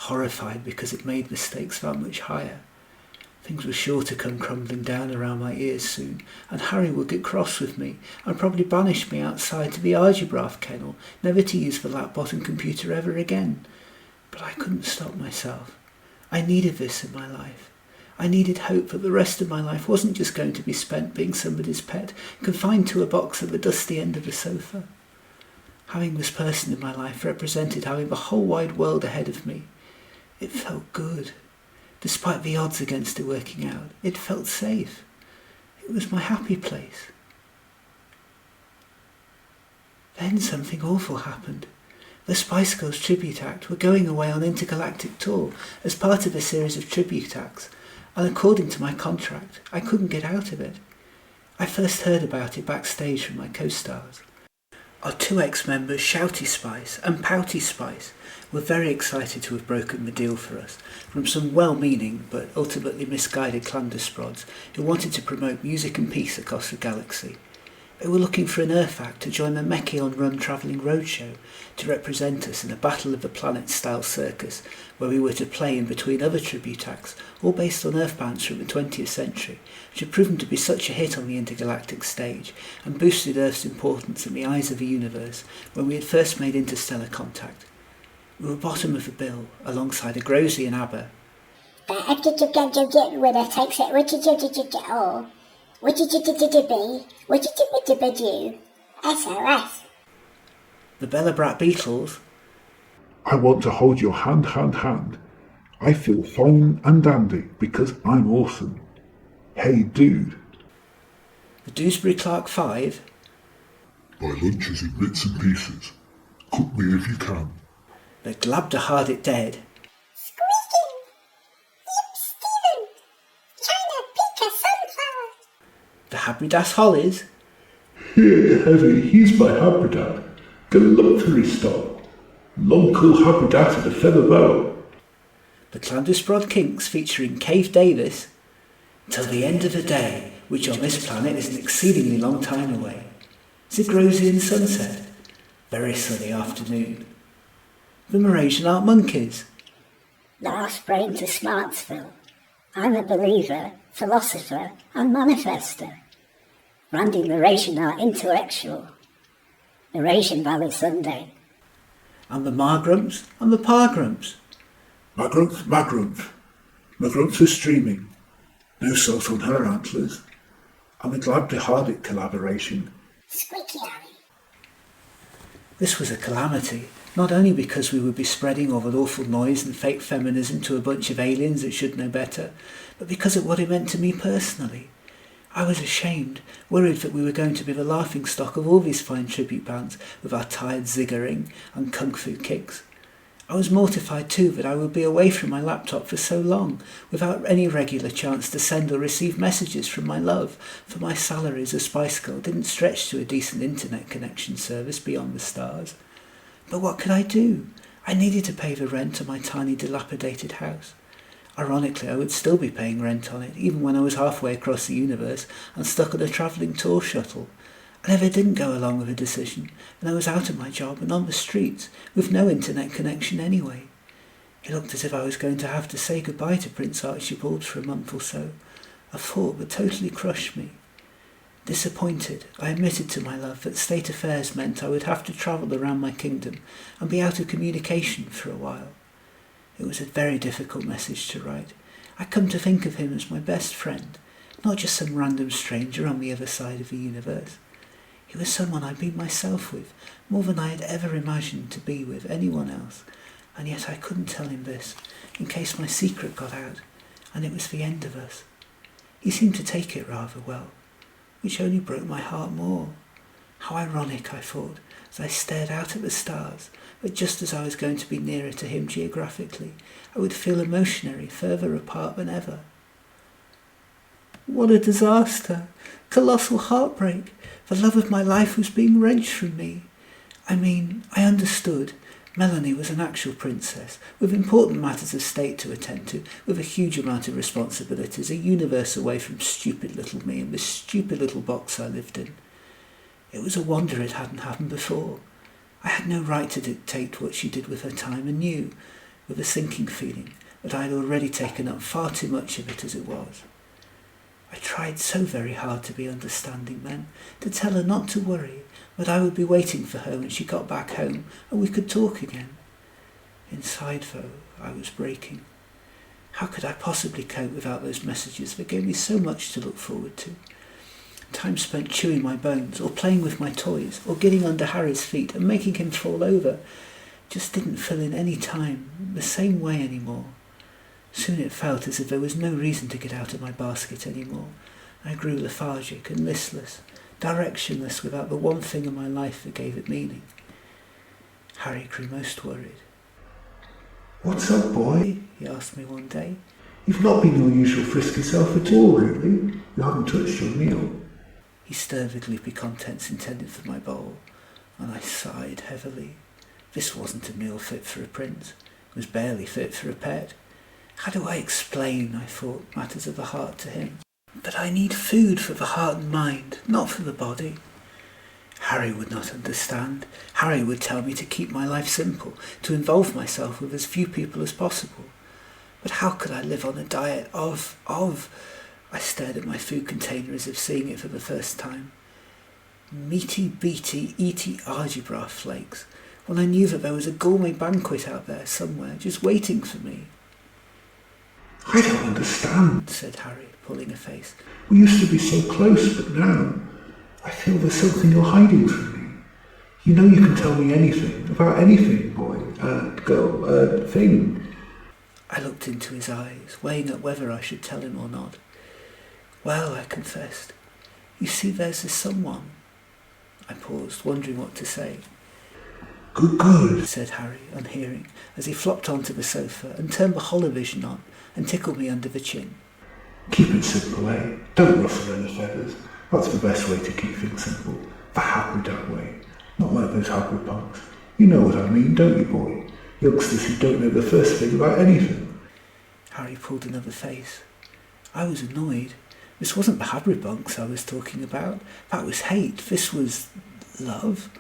Horrified because it made the stakes that much higher. Things were sure to come crumbling down around my ears soon, and Harry would get cross with me and probably banish me outside to the argibraffe kennel, never to use the lap-bottom computer ever again. But I couldn't stop myself. I needed this in my life. I needed hope that the rest of my life wasn't just going to be spent being somebody's pet, confined to a box at the dusty end of the sofa. Having this person in my life represented having the whole wide world ahead of me. It felt good. Despite the odds against it working out, it felt safe. It was my happy place. Then something awful happened. The Spice Girls tribute act were going away on Intergalactic tour as part of a series of tribute acts, and according to my contract, I couldn't get out of it. I first heard about it backstage from my co-stars. Our two ex-members, Shouty Spice and Pouty Spice, were very excited to have broken the deal for us from some well-meaning but ultimately misguided clandesprods who wanted to promote music and peace across the galaxy. They were looking for an Earth act to join the Mechion-run travelling roadshow to represent us in a Battle of the Planet-style circus where we were to play in between other tribute acts, all based on Earth bands from the 20th century, which had proven to be such a hit on the intergalactic stage and boosted Earth's importance in the eyes of the universe when we had first made interstellar contact. We were bottom of the bill, alongside a Grozy and ABBA. The winner takes it. SOS. The Belobrat Beatles. I want to hold your hand. I feel fine and dandy because I'm awesome. Hey dude. The Dewsbury Clark 5. My lunch is in bits and pieces. Cook me if you can. The Glabdahardit Dead. Squeaking. Yip Stephen. China Pika Sunflower. The Habridats Hollies. Here, Heavy, he's my Habridat. Galumphary stop. Long cool Habridat and a feather bow. The Clandesprod Kinks featuring Cave Davis. Till the end of the day, which on this planet is an exceedingly long time away. Zigrosian sunset. Very sunny afternoon. The Malaysian Art Monkeys. Last brain to Smartsville. I'm a believer, philosopher and manifester. Randy Malaysian Art Intellectual. Malaysian Valley Sunday. And the Magrumphs and the Pargrumphs. Maggrumph. Maggrumph is streaming. No salt on her antlers. And the Glabdahardit collaboration. Squeaky Alley. This was a calamity, not only because we would be spreading all that awful noise and fake feminism to a bunch of aliens that should know better, but because of what it meant to me personally. I was ashamed, worried that we were going to be the laughingstock of all these fine tribute bands with our tired ziggering and kung fu kicks. I was mortified too that I would be away from my laptop for so long, without any regular chance to send or receive messages from my love, for my salary as a Spice Girl didn't stretch to a decent internet connection service beyond the stars. But what could I do? I needed to pay the rent on my tiny dilapidated house. Ironically, I would still be paying rent on it, even when I was halfway across the universe and stuck on a travelling tour shuttle. I never didn't go along with a decision, and I was out of my job and on the streets, with no internet connection anyway. It looked as if I was going to have to say goodbye to Prince Archibald for a month or so, a thought that totally crushed me. Disappointed, I admitted to my love that state affairs meant I would have to travel around my kingdom and be out of communication for a while. It was a very difficult message to write. I come to think of him as my best friend, not just some random stranger on the other side of the universe. He was someone I'd been myself with, more than I had ever imagined to be with anyone else, and yet I couldn't tell him this, in case my secret got out, and it was the end of us. He seemed to take it rather well, which only broke my heart more. How ironic, I thought, as I stared out at the stars, that just as I was going to be nearer to him geographically, I would feel emotionally further apart than ever. What a disaster! Colossal heartbreak! The love of my life was being wrenched from me. I understood. Melanie was an actual princess, with important matters of state to attend to, with a huge amount of responsibilities, a universe away from stupid little me and this stupid little box I lived in. It was a wonder it hadn't happened before. I had no right to dictate what she did with her time, and knew, with a sinking feeling, that I had already taken up far too much of it as it was. I tried so very hard to be understanding then, to tell her not to worry, that I would be waiting for her when she got back home and we could talk again. Inside, though, I was breaking. How could I possibly cope without those messages that gave me so much to look forward to? Time spent chewing my bones, or playing with my toys, or getting under Harry's feet and making him fall over, just didn't fill in any time the same way anymore. Soon it felt as if there was no reason to get out of my basket anymore. I grew lethargic and listless, directionless without the one thing in my life that gave it meaning. Harry grew most worried. What's up, boy? He asked me one day. You've not been your usual frisky self at all, really. You haven't touched your meal. He stirred the gloopy contents intended for my bowl, and I sighed heavily. This wasn't a meal fit for a prince. It was barely fit for a pet. How do I explain, I thought, matters of the heart to him? But I need food for the heart and mind, not for the body. Harry would not understand. Harry would tell me to keep my life simple, to involve myself with as few people as possible. But how could I live on a diet of... I stared at my food container as if seeing it for the first time. Meaty, beety, eaty argibraffe flakes, when I knew that there was a gourmet banquet out there somewhere, just waiting for me. I don't understand, said Harry, pulling a face. We used to be so close, but now I feel there's something you're hiding from me. You know you can tell me anything, about anything, boy, girl, thing. I looked into his eyes, weighing up whether I should tell him or not. Well, I confessed, you see, there's this someone. I paused, wondering what to say. Good, said Harry, unhearing, as he flopped onto the sofa and turned the holovision on and tickled me under the chin. Keep it simple, eh? Don't ruffle any feathers. That's the best way to keep things simple. The Habridat way. Not like those Habripunks. You know what I mean, don't you, boy? Youngsters who don't know the first thing about anything. Harry pulled another face. I was annoyed. This wasn't the Habribunks I was talking about. That was hate. This was love.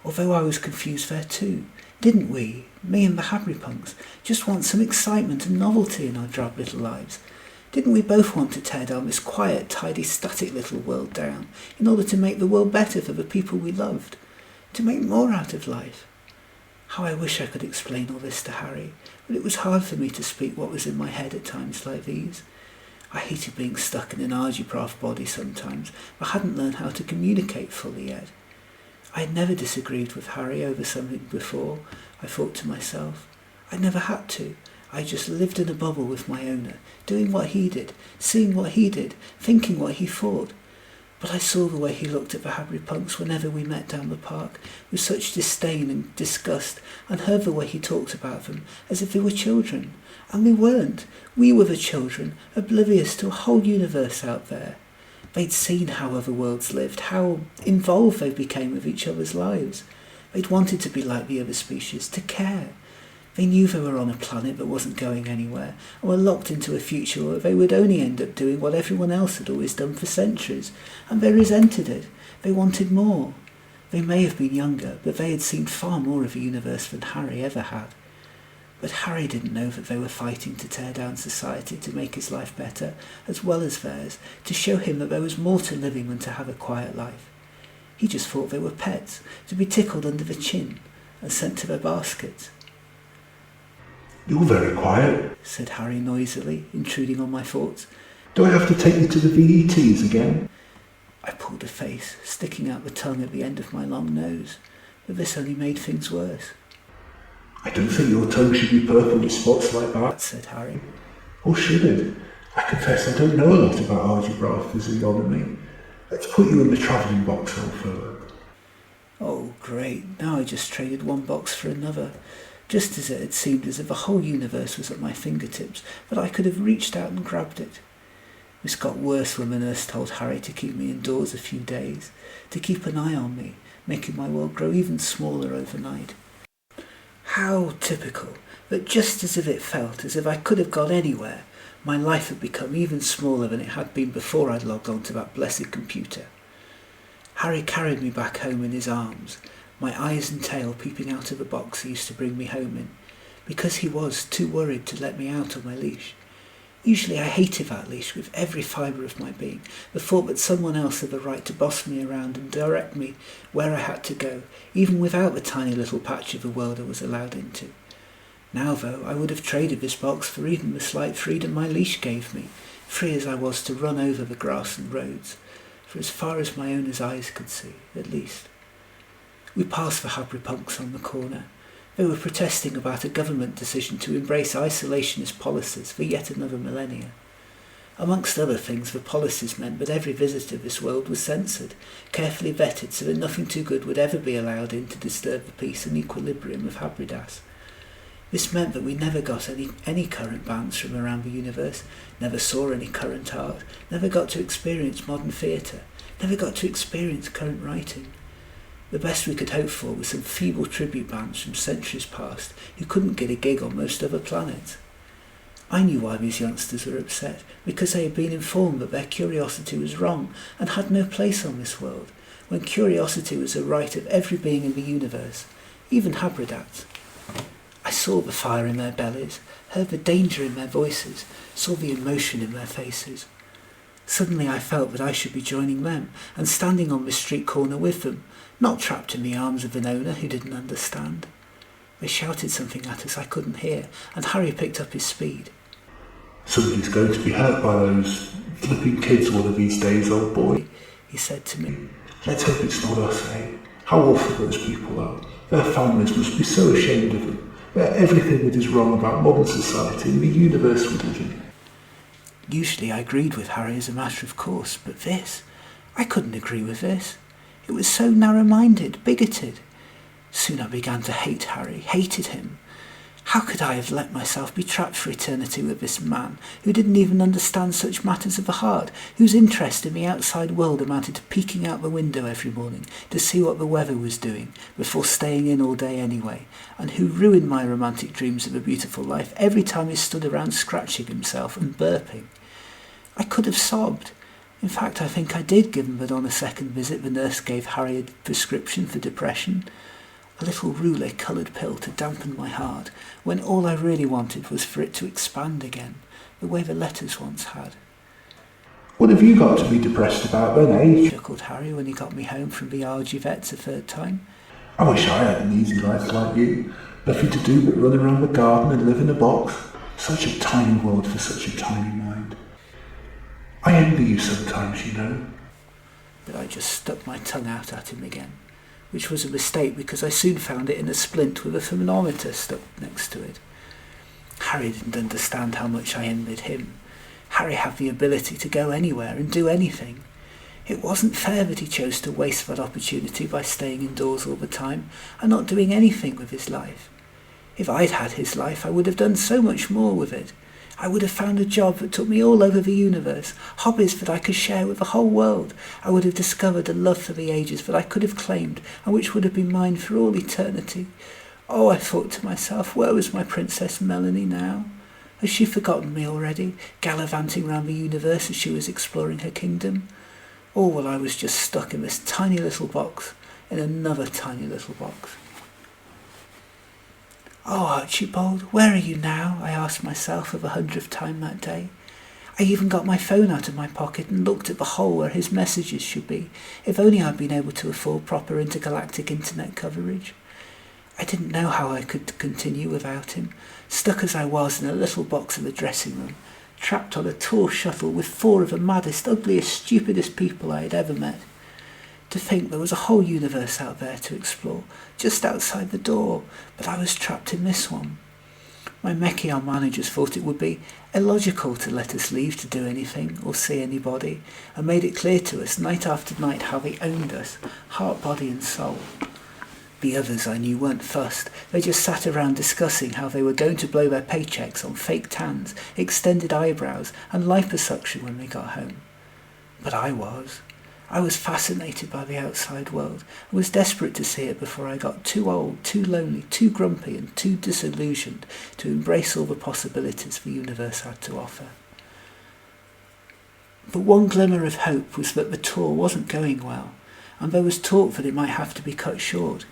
Although I was confused there too. Didn't we, me and the Habripunks, just want some excitement and novelty in our drab little lives? Didn't we both want to tear down this quiet, tidy, static little world down in order to make the world better for the people we loved? To make more out of life? How I wish I could explain all this to Harry, but it was hard for me to speak what was in my head at times like these. I hated being stuck in an argibraffe body sometimes, but hadn't learned how to communicate fully yet. I had never disagreed with Harry over something before, I thought to myself. I never had to. I just lived in a bubble with my owner, doing what he did, seeing what he did, thinking what he thought. But I saw the way he looked at the Habridats whenever we met down the park, with such disdain and disgust, and heard the way he talked about them, as if they were children. And we weren't. We were the children, oblivious to a whole universe out there. They'd seen how other worlds lived, how involved they became with each other's lives. They'd wanted to be like the other species, to care. They knew they were on a planet that wasn't going anywhere, and were locked into a future where they would only end up doing what everyone else had always done for centuries, and they resented it. They wanted more. They may have been younger, but they had seen far more of the universe than Harry ever had. But Harry didn't know that they were fighting to tear down society to make his life better, as well as theirs, to show him that there was more to living than to have a quiet life. He just thought they were pets, to be tickled under the chin, and sent to their baskets. You're very quiet, said Harry noisily, intruding on my thoughts. Do I have to take you to the VETs again? I pulled a face, sticking out the tongue at the end of my long nose, but this only made things worse. I don't think your tongue should be purple with spots like that, said Harry. Or should it? I confess I don't know a lot about argibraffe physiognomy. Let's put you in the travelling box, old fellow. Oh, great. Now I just traded one box for another. Just as it had seemed as if the whole universe was at my fingertips, that I could have reached out and grabbed it. This got worse when the nurse told Harry to keep me indoors a few days, to keep an eye on me, making my world grow even smaller overnight. How typical, that just as if it felt as if I could have gone anywhere, my life had become even smaller than it had been before I'd logged onto that blessed computer. Harry carried me back home in his arms, my eyes and tail peeping out of the box he used to bring me home in, because he was too worried to let me out on my leash. Usually I hated that leash with every fibre of my being, the thought that someone else had the right to boss me around and direct me where I had to go, even without the tiny little patch of the world I was allowed into. Now, though, I would have traded this box for even the slight freedom my leash gave me, free as I was to run over the grass and roads, for as far as my owner's eyes could see, at least. We passed the Habridats on the corner. They were protesting about a government decision to embrace isolationist policies for yet another millennia. Amongst other things, the policies meant that every visitor to this world was censored, carefully vetted so that nothing too good would ever be allowed in to disturb the peace and equilibrium of Habridats. This meant that we never got any current bands from around the universe, never saw any current art, never got to experience modern theatre, never got to experience current writing. The best we could hope for was some feeble tribute bands from centuries past who couldn't get a gig on most other planets. I knew why these youngsters were upset, because they had been informed that their curiosity was wrong and had no place on this world, when curiosity was a right of every being in the universe, even Habridats. I saw the fire in their bellies, heard the danger in their voices, saw the emotion in their faces. Suddenly I felt that I should be joining them and standing on the street corner with them, not trapped in the arms of an owner who didn't understand. They shouted something at us I couldn't hear, and Harry picked up his speed. Somebody's going to be hurt by those flipping kids one of these days, old boy, he said to me. Let's hope it's not us, eh? How awful those people are. Their families must be so ashamed of them. They're everything that is wrong about modern society and the universe we live in. Usually I agreed with Harry as a matter of course, but this, I couldn't agree with this. It was so narrow-minded, bigoted. Soon I began to hate Harry, hated him. How could I have let myself be trapped for eternity with this man, who didn't even understand such matters of the heart, whose interest in the outside world amounted to peeking out the window every morning to see what the weather was doing, before staying in all day anyway, and who ruined my romantic dreams of a beautiful life every time he stood around scratching himself and burping? I could have sobbed. In fact, I think I did, given that on a second visit the nurse gave Harry a prescription for depression, a little roulet-coloured pill to dampen my heart, when all I really wanted was for it to expand again, the way the letters once had. What have you got to be depressed about then, eh? Chuckled Harry when he got me home from the argibraffe a third time. I wish I had an easy life like you. Nothing to do but run around the garden and live in a box. Such a tiny world for such a tiny mind. I envy you sometimes, you know. But I just stuck my tongue out at him again. which was a mistake because I soon found it in a splint with a thermometer stuck next to it. Harry didn't understand how much I envied him. Harry had the ability to go anywhere and do anything. It wasn't fair that he chose to waste that opportunity by staying indoors all the time and not doing anything with his life. If I'd had his life, I would have done so much more with it. I would have found a job that took me all over the universe, hobbies that I could share with the whole world. I would have discovered a love for the ages that I could have claimed and which would have been mine for all eternity. Oh, I thought to myself, where was my Princess Melanie now? Has she forgotten me already, gallivanting round the universe as she was exploring her kingdom? Or while I was just stuck in this tiny little box, in another tiny little box. Oh, Archibald, where are you now? I asked myself for the 100th time that day. I even got my phone out of my pocket and looked at the hole where his messages should be. If only I'd been able to afford proper intergalactic internet coverage. I didn't know how I could continue without him, stuck as I was in a little box in the dressing room, trapped on a tall shuttle with 4 of the maddest, ugliest, stupidest people I had ever met. To think there was a whole universe out there to explore, just outside the door, but I was trapped in this one. My Mechion managers thought it would be illogical to let us leave to do anything or see anybody, and made it clear to us night after night how they owned us, heart, body and soul. The others I knew weren't fussed. They just sat around discussing how they were going to blow their paychecks on fake tans, extended eyebrows and liposuction when they got home. But I was. I was fascinated by the outside world and was desperate to see it before I got too old, too lonely, too grumpy and too disillusioned to embrace all the possibilities the universe had to offer. But one glimmer of hope was that the tour wasn't going well, and there was talk that it might have to be cut short.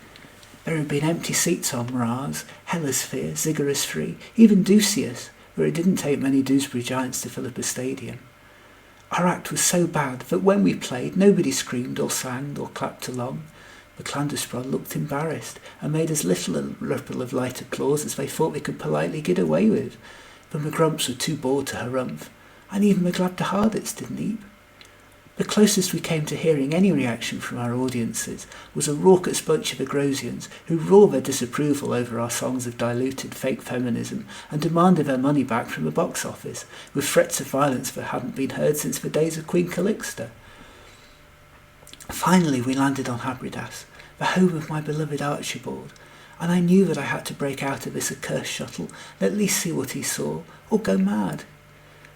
There had been empty seats on Mraz, Helisphere, Ziggurat 3, even Ducius, where it didn't take many Dewsbury Giants to fill up a stadium. Our act was so bad that when we played, nobody screamed or sang or clapped along. The Clandesbrod looked embarrassed and made as little a ripple of light applause as they thought they could politely get away with. The Maggrumphs were too bored to harumph, and even the Habridats didn't eat. The closest we came to hearing any reaction from our audiences was a raucous bunch of Agrosians who roared their disapproval over our songs of diluted fake feminism and demanded their money back from the box office, with threats of violence that hadn't been heard since the days of Queen Calixta. Finally we landed on Habridats, the home of my beloved Archibald, and I knew that I had to break out of this accursed shuttle and at least see what he saw, or go mad.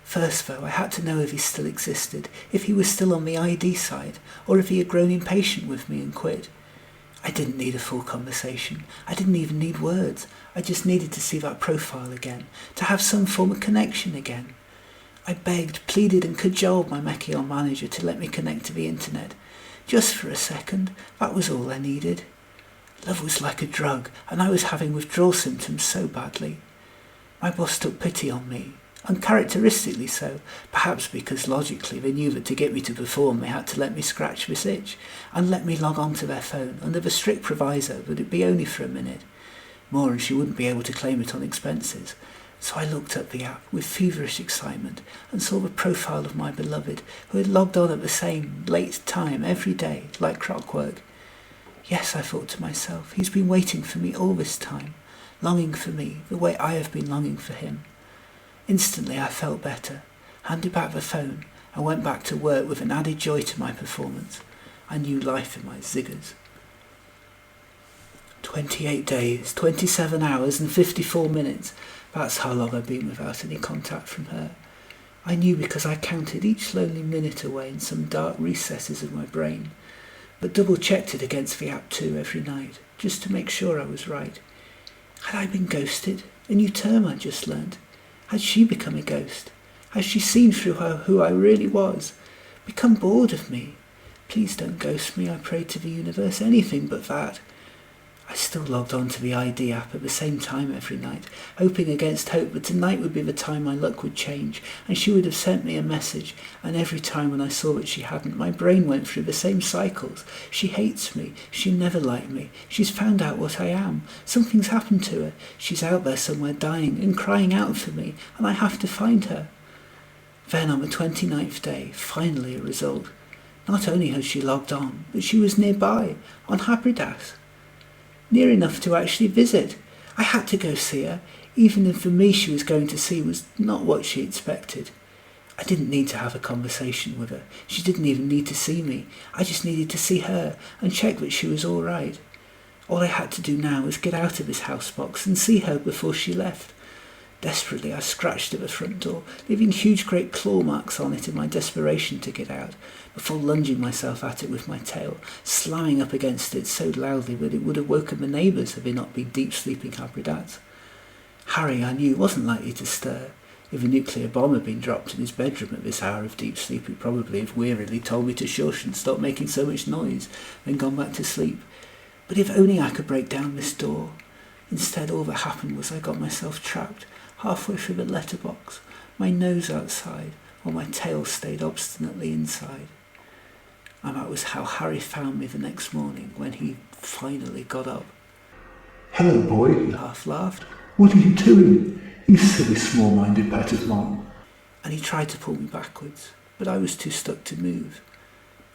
First, though, I had to know if he still existed, if he was still on the ID side, or if he had grown impatient with me and quit. I didn't need a full conversation. I didn't even need words. I just needed to see that profile again, to have some form of connection again. I begged, pleaded and cajoled my Mechion manager to let me connect to the internet. Just for a second, that was all I needed. Love was like a drug, and I was having withdrawal symptoms so badly. My boss took pity on me. Uncharacteristically so, perhaps because logically they knew that to get me to perform they had to let me scratch this itch, and let me log on to their phone under the strict proviso that it'd be only for a minute. More and she wouldn't be able to claim it on expenses. So I looked up the app with feverish excitement and saw the profile of my beloved, who had logged on at the same late time every day, like clockwork. Yes, I thought to myself, he's been waiting for me all this time, longing for me the way I have been longing for him. Instantly I felt better, handed back the phone, and went back to work with an added joy to my performance. I knew life in my ziggers. 28 days, 27 hours and 54 minutes. That's how long I've been without any contact from her. I knew because I counted each lonely minute away in some dark recesses of my brain, but double-checked it against the app too every night, just to make sure I was right. Had I been ghosted? A new term I'd just learnt. Had she become a ghost? Had she seen through her who I really was? Become bored of me? Please don't ghost me, I prayed to the universe, anything but that. I still logged on to the ID app at the same time every night, hoping against hope that tonight would be the time my luck would change, and she would have sent me a message, and every time when I saw that she hadn't, my brain went through the same cycles. She hates me, she never liked me, she's found out what I am, something's happened to her, she's out there somewhere dying and crying out for me, and I have to find her. Then on the 29th day, finally a result. Not only had she logged on, but she was nearby, on Habridats. Near enough to actually visit. I had to go see her, even if for me she was going to see was not what she expected. I didn't need to have a conversation with her. She didn't even need to see me. I just needed to see her and check that she was all right. All I had to do now was get out of his housebox and see her before she left. Desperately, I scratched at the front door, leaving huge great claw marks on it in my desperation to get out, before lunging myself at it with my tail, slamming up against it so loudly that it would have woken the neighbours had they not been deep-sleeping Habridats. Harry, I knew, wasn't likely to stir. If a nuclear bomb had been dropped in his bedroom at this hour of deep sleep, he'd probably have wearily told me to shush and stop making so much noise, then gone back to sleep. But if only I could break down this door. Instead, all that happened was I got myself trapped, halfway through the letterbox, my nose outside, while my tail stayed obstinately inside. And that was how Harry found me the next morning when he finally got up. Hello, boy. He half laughed. What are you doing? You silly small-minded pet of mine. And he tried to pull me backwards, but I was too stuck to move.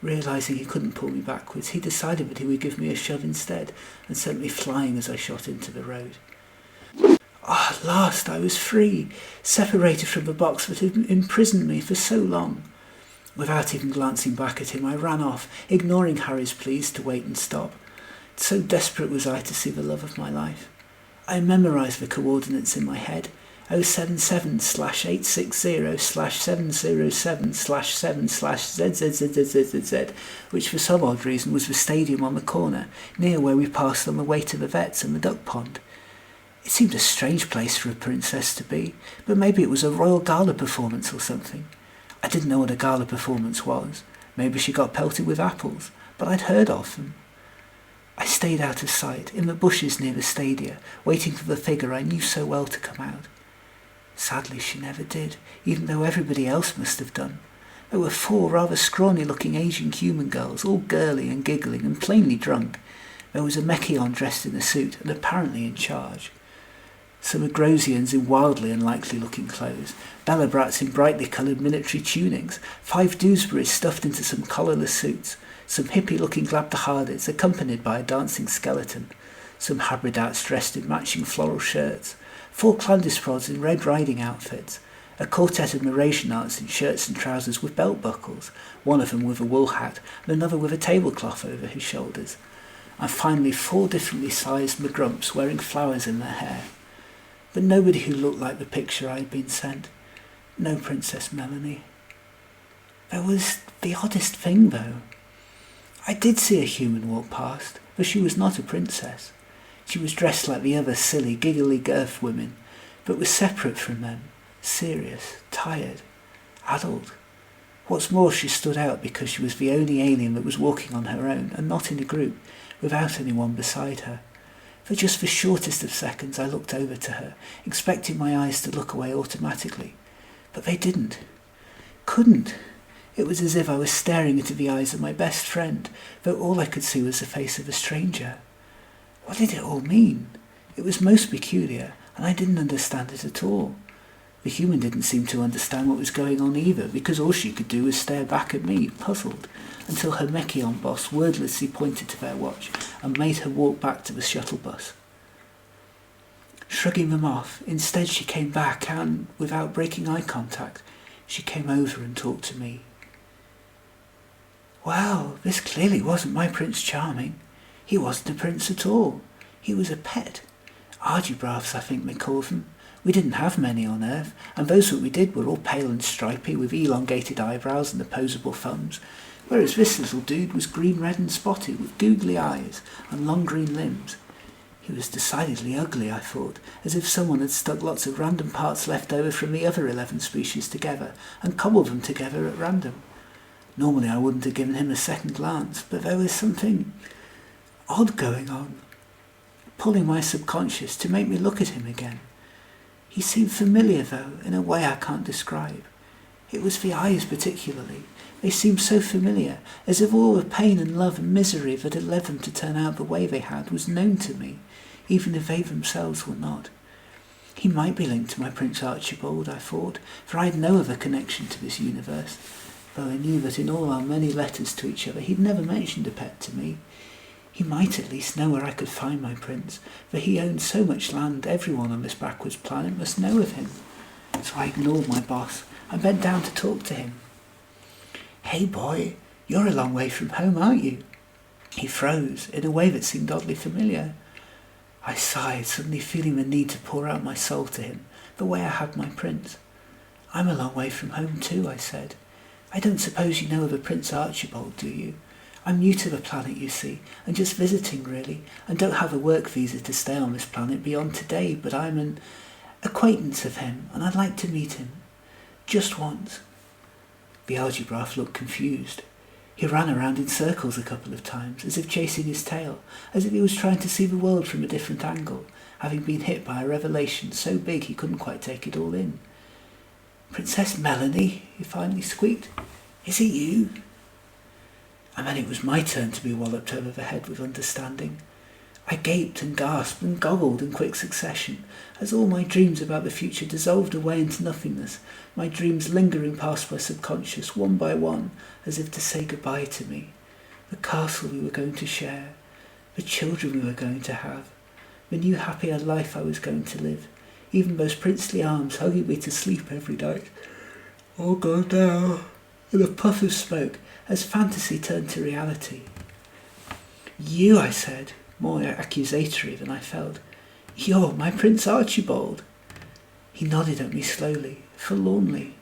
Realising he couldn't pull me backwards, he decided that he would give me a shove instead and sent me flying as I shot into the road. At last I was free, separated from the box that had imprisoned me for so long. Without even glancing back at him, I ran off, ignoring Harry's pleas to wait and stop. So desperate was I to see the love of my life. I memorised the coordinates in my head, 077/860/707/7/ZZZZZZ, which for some odd reason was the stadium on the corner, near where we passed on the way to the vets and the duck pond. It seemed a strange place for a princess to be, but maybe it was a royal gala performance or something. I didn't know what a gala performance was. Maybe she got pelted with apples, but I'd heard of them. I stayed out of sight, in the bushes near the stadia, waiting for the figure I knew so well to come out. Sadly, she never did, even though everybody else must have done. There were 4 rather scrawny-looking Asian human girls, all girly and giggling and plainly drunk. There was a Mechion dressed in a suit and apparently in charge. Some Agrosians in wildly unlikely-looking clothes, Belobrats in brightly coloured military tunics, 5 Dewsburys stuffed into some collarless suits, some hippie-looking Glabdahardits accompanied by a dancing skeleton, some Habridats dressed in matching floral shirts, 4 Clandesprods in Red Riding outfits, a quartet of Eurasianards in shirts and trousers with belt buckles, one of them with a wool hat and another with a tablecloth over his shoulders, and finally 4 differently sized Magrumphs wearing flowers in their hair. But nobody who looked like the picture I had been sent. No Princess Melanie. There was the oddest thing, though. I did see a human walk past, but she was not a princess. She was dressed like the other silly, giggly girth women, but was separate from them, serious, tired, adult. What's more, she stood out because she was the only alien that was walking on her own, and not in a group, without anyone beside her. For just the shortest of seconds I looked over to her, expecting my eyes to look away automatically. But they didn't. Couldn't. It was as if I was staring into the eyes of my best friend, though all I could see was the face of a stranger. What did it all mean? It was most peculiar, and I didn't understand it at all. The human didn't seem to understand what was going on either, because all she could do was stare back at me, puzzled, until her Mechion boss wordlessly pointed to their watch and made her walk back to the shuttle bus. Shrugging them off, instead she came back and, without breaking eye contact, she came over and talked to me. Well, this clearly wasn't my Prince Charming. He wasn't a prince at all. He was a pet. Argibraffes, I think they call them. We didn't have many on Earth, and those that we did were all pale and stripy, with elongated eyebrows and opposable thumbs, whereas this little dude was green, red and spotted, with googly eyes and long green limbs. He was decidedly ugly, I thought, as if someone had stuck lots of random parts left over from the other 11 species together, and cobbled them together at random. Normally I wouldn't have given him a second glance, but there was something odd going on, pulling my subconscious to make me look at him again. He seemed familiar, though, in a way I can't describe. It was the eyes particularly. They seemed so familiar, as if all the pain and love and misery that had led them to turn out the way they had was known to me, even if they themselves were not. He might be linked to my Prince Archibald, I thought, for I had no other connection to this universe. though I knew that in all our many letters to each other he'd never mentioned a pet to me. He might at least know where I could find my prince, for he owned so much land everyone on this backwards planet must know of him. So I ignored my boss and bent down to talk to him. "Hey boy, you're a long way from home, aren't you?" He froze, in a way that seemed oddly familiar. I sighed, suddenly feeling the need to pour out my soul to him, the way I had my prince. "I'm a long way from home too," I said. "I don't suppose you know of a Prince Archibald, do you? I'm new to the planet, you see, and just visiting really, and don't have a work visa to stay on this planet beyond today, but I'm an acquaintance of him, and I'd like to meet him. Just once." The argibraffe looked confused. He ran around in circles a couple of times, as if chasing his tail, as if he was trying to see the world from a different angle, having been hit by a revelation so big he couldn't quite take it all in. "Princess Melanie," he finally squeaked. "Is it you?" And then it was my turn to be walloped over the head with understanding. I gaped and gasped and goggled in quick succession, as all my dreams about the future dissolved away into nothingness, my dreams lingering past my subconscious one by one, as if to say goodbye to me. The castle we were going to share, the children we were going to have, the new happier life I was going to live, even those princely arms hugging me to sleep every night. All gone now, in a puff of smoke, as fantasy turned to reality. "You," I said, more accusatory than I felt. "You're my Prince Archibald." He nodded at me slowly, forlornly.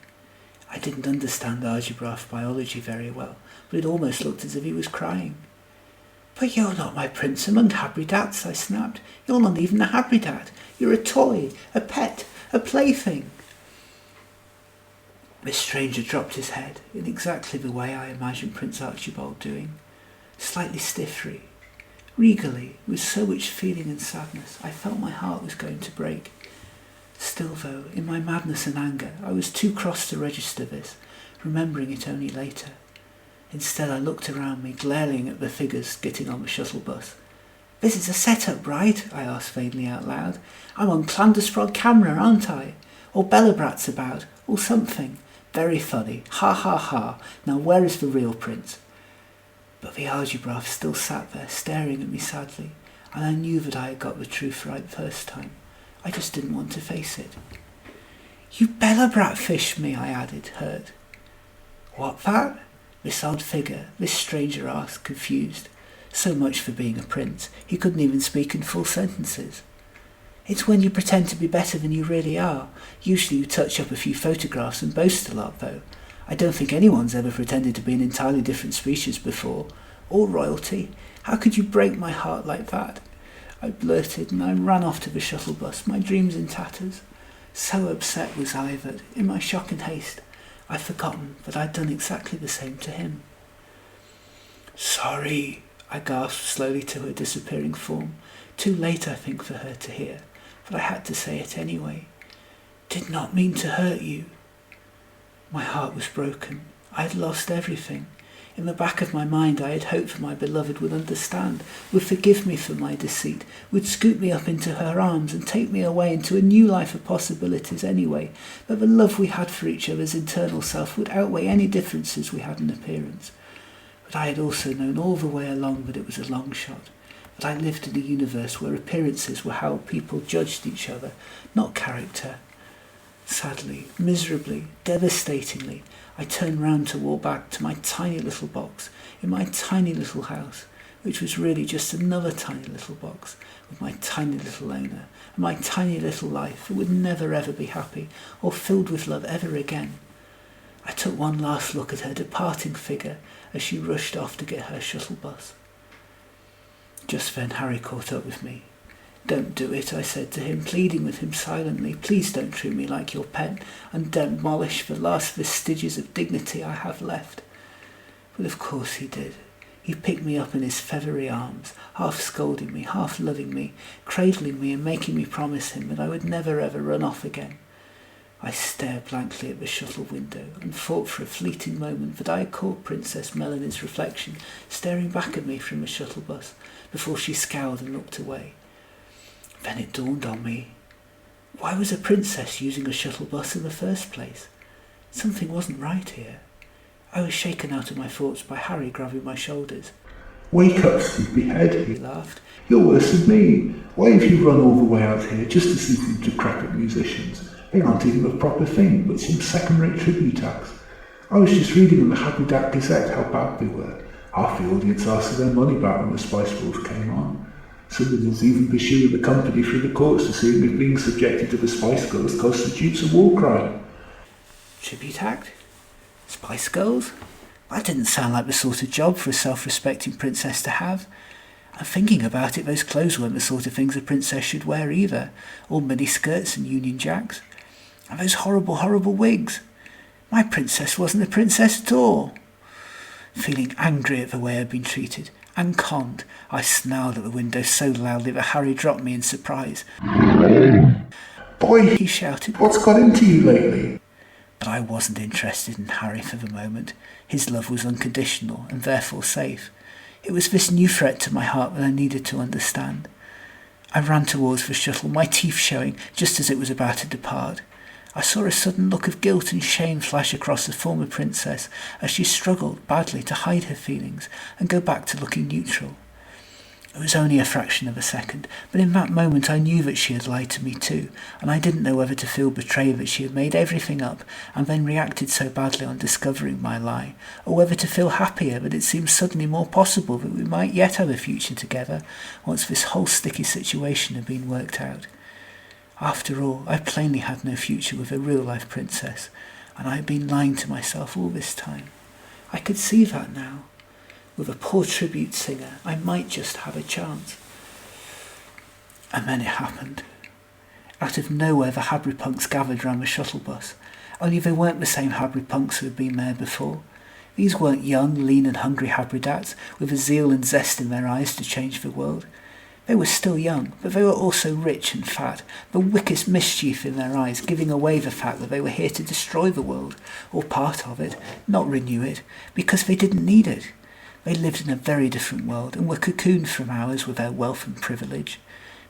I didn't understand argibraffe biology very well, but it almost looked as if he was crying. "But you're not my prince among Habridats," I snapped. "You're not even a Habridat. You're a toy, a pet, a plaything." The stranger dropped his head in exactly the way I imagined Prince Archibald doing, slightly stiffly, regally, with so much feeling and sadness, I felt my heart was going to break. Still, though, in my madness and anger, I was too cross to register this, remembering it only later. Instead, I looked around me, glaring at the figures getting on the shuttle bus. "This is a set-up, right?" I asked vaguely out loud. "I'm on Clandesprog camera, aren't I? Or Belobrat's about, or something. Very funny. Ha ha ha. Now where is the real prince?" But the argibraffe still sat there, staring at me sadly, and I knew that I had got the truth right first time. I just didn't want to face it. "You Belobrat fished me," I added, hurt. "What that?" this odd figure, this stranger asked, confused. So much for being a prince. He couldn't even speak in full sentences. "It's when you pretend to be better than you really are. Usually you touch up a few photographs and boast a lot, though. I don't think anyone's ever pretended to be an entirely different species before. Or royalty. How could you break my heart like that?" I blurted, and I ran off to the shuttle bus, my dreams in tatters. So upset was I that, in my shock and haste, I'd forgotten that I'd done exactly the same to him. "Sorry," I gasped slowly to her disappearing form. Too late, I think, for her to hear, but I had to say it anyway. "Did not mean to hurt you." My heart was broken. I had lost everything. In the back of my mind I had hoped that my beloved would understand, would forgive me for my deceit, would scoop me up into her arms and take me away into a new life of possibilities anyway, that the love we had for each other's internal self would outweigh any differences we had in appearance. But I had also known all the way along that it was a long shot, that I lived in a universe where appearances were how people judged each other, not character. Sadly, miserably, devastatingly, I turned round to walk back to my tiny little box, in my tiny little house, which was really just another tiny little box, with my tiny little owner, and my tiny little life that would never ever be happy, or filled with love ever again. I took one last look at her departing figure as she rushed off to get her shuttle bus. Just then Harry caught up with me. "Don't do it," I said to him, pleading with him silently. "Please don't treat me like your pet and demolish the last vestiges of dignity I have left." But of course he did. He picked me up in his feathery arms, half scolding me, half loving me, cradling me and making me promise him that I would never ever run off again. I stared blankly at the shuttle window and thought for a fleeting moment that I had caught Princess Melanie's reflection staring back at me from the shuttle bus before she scowled and looked away. Then it dawned on me. Why was a princess using a shuttle bus in the first place? Something wasn't right here. I was shaken out of my thoughts by Harry grabbing my shoulders. Wake up, sleepyhead, He laughed. You're worse than me. Why have you run all the way out here just to see some decrepit musicians? They aren't even a proper thing, but some second-rate tribute acts. I was just reading in the Habridats Gazette how bad they were. Half the audience asked for their money back when the Spice Girls came on. Some of us even pursued the company through the courts to see if being subjected to the Spice Girls constitutes a war crime. Tribute act? Spice Girls? That didn't sound like the sort of job for a self-respecting princess to have. And thinking about it, those clothes weren't the sort of things a princess should wear either. All mini-skirts and Union Jacks. And those horrible, horrible wigs. My princess wasn't a princess at all. Feeling angry at the way I'd been treated, and conned, I snarled at the window so loudly that Harry dropped me in surprise. Boy, He shouted, what's got into you lately? but I wasn't interested in Harry for the moment. His love was unconditional and therefore safe. It was this new threat to my heart that I needed to understand. I ran towards the shuttle, my teeth showing just as it was about to depart. I saw a sudden look of guilt and shame flash across the former princess as she struggled badly to hide her feelings and go back to looking neutral. It was only a fraction of a second, but in that moment I knew that she had lied to me too, and I didn't know whether to feel betrayed that she had made everything up and then reacted so badly on discovering my lie, or whether to feel happier that it seemed suddenly more possible that we might yet have a future together once this whole sticky situation had been worked out. After all, I plainly had no future with a real-life princess, and I had been lying to myself all this time. I could see that now. With a poor tribute singer, I might just have a chance. And then it happened. Out of nowhere, the Habri-punks gathered round the shuttle bus. Only they weren't the same Habri-punks who had been there before. These weren't young, lean and hungry Habridats, with a zeal and zest in their eyes to change the world. They were still young, but they were also rich and fat, the wickedest mischief in their eyes giving away the fact that they were here to destroy the world, or part of it, not renew it, because they didn't need it. They lived in a very different world and were cocooned from ours with their wealth and privilege.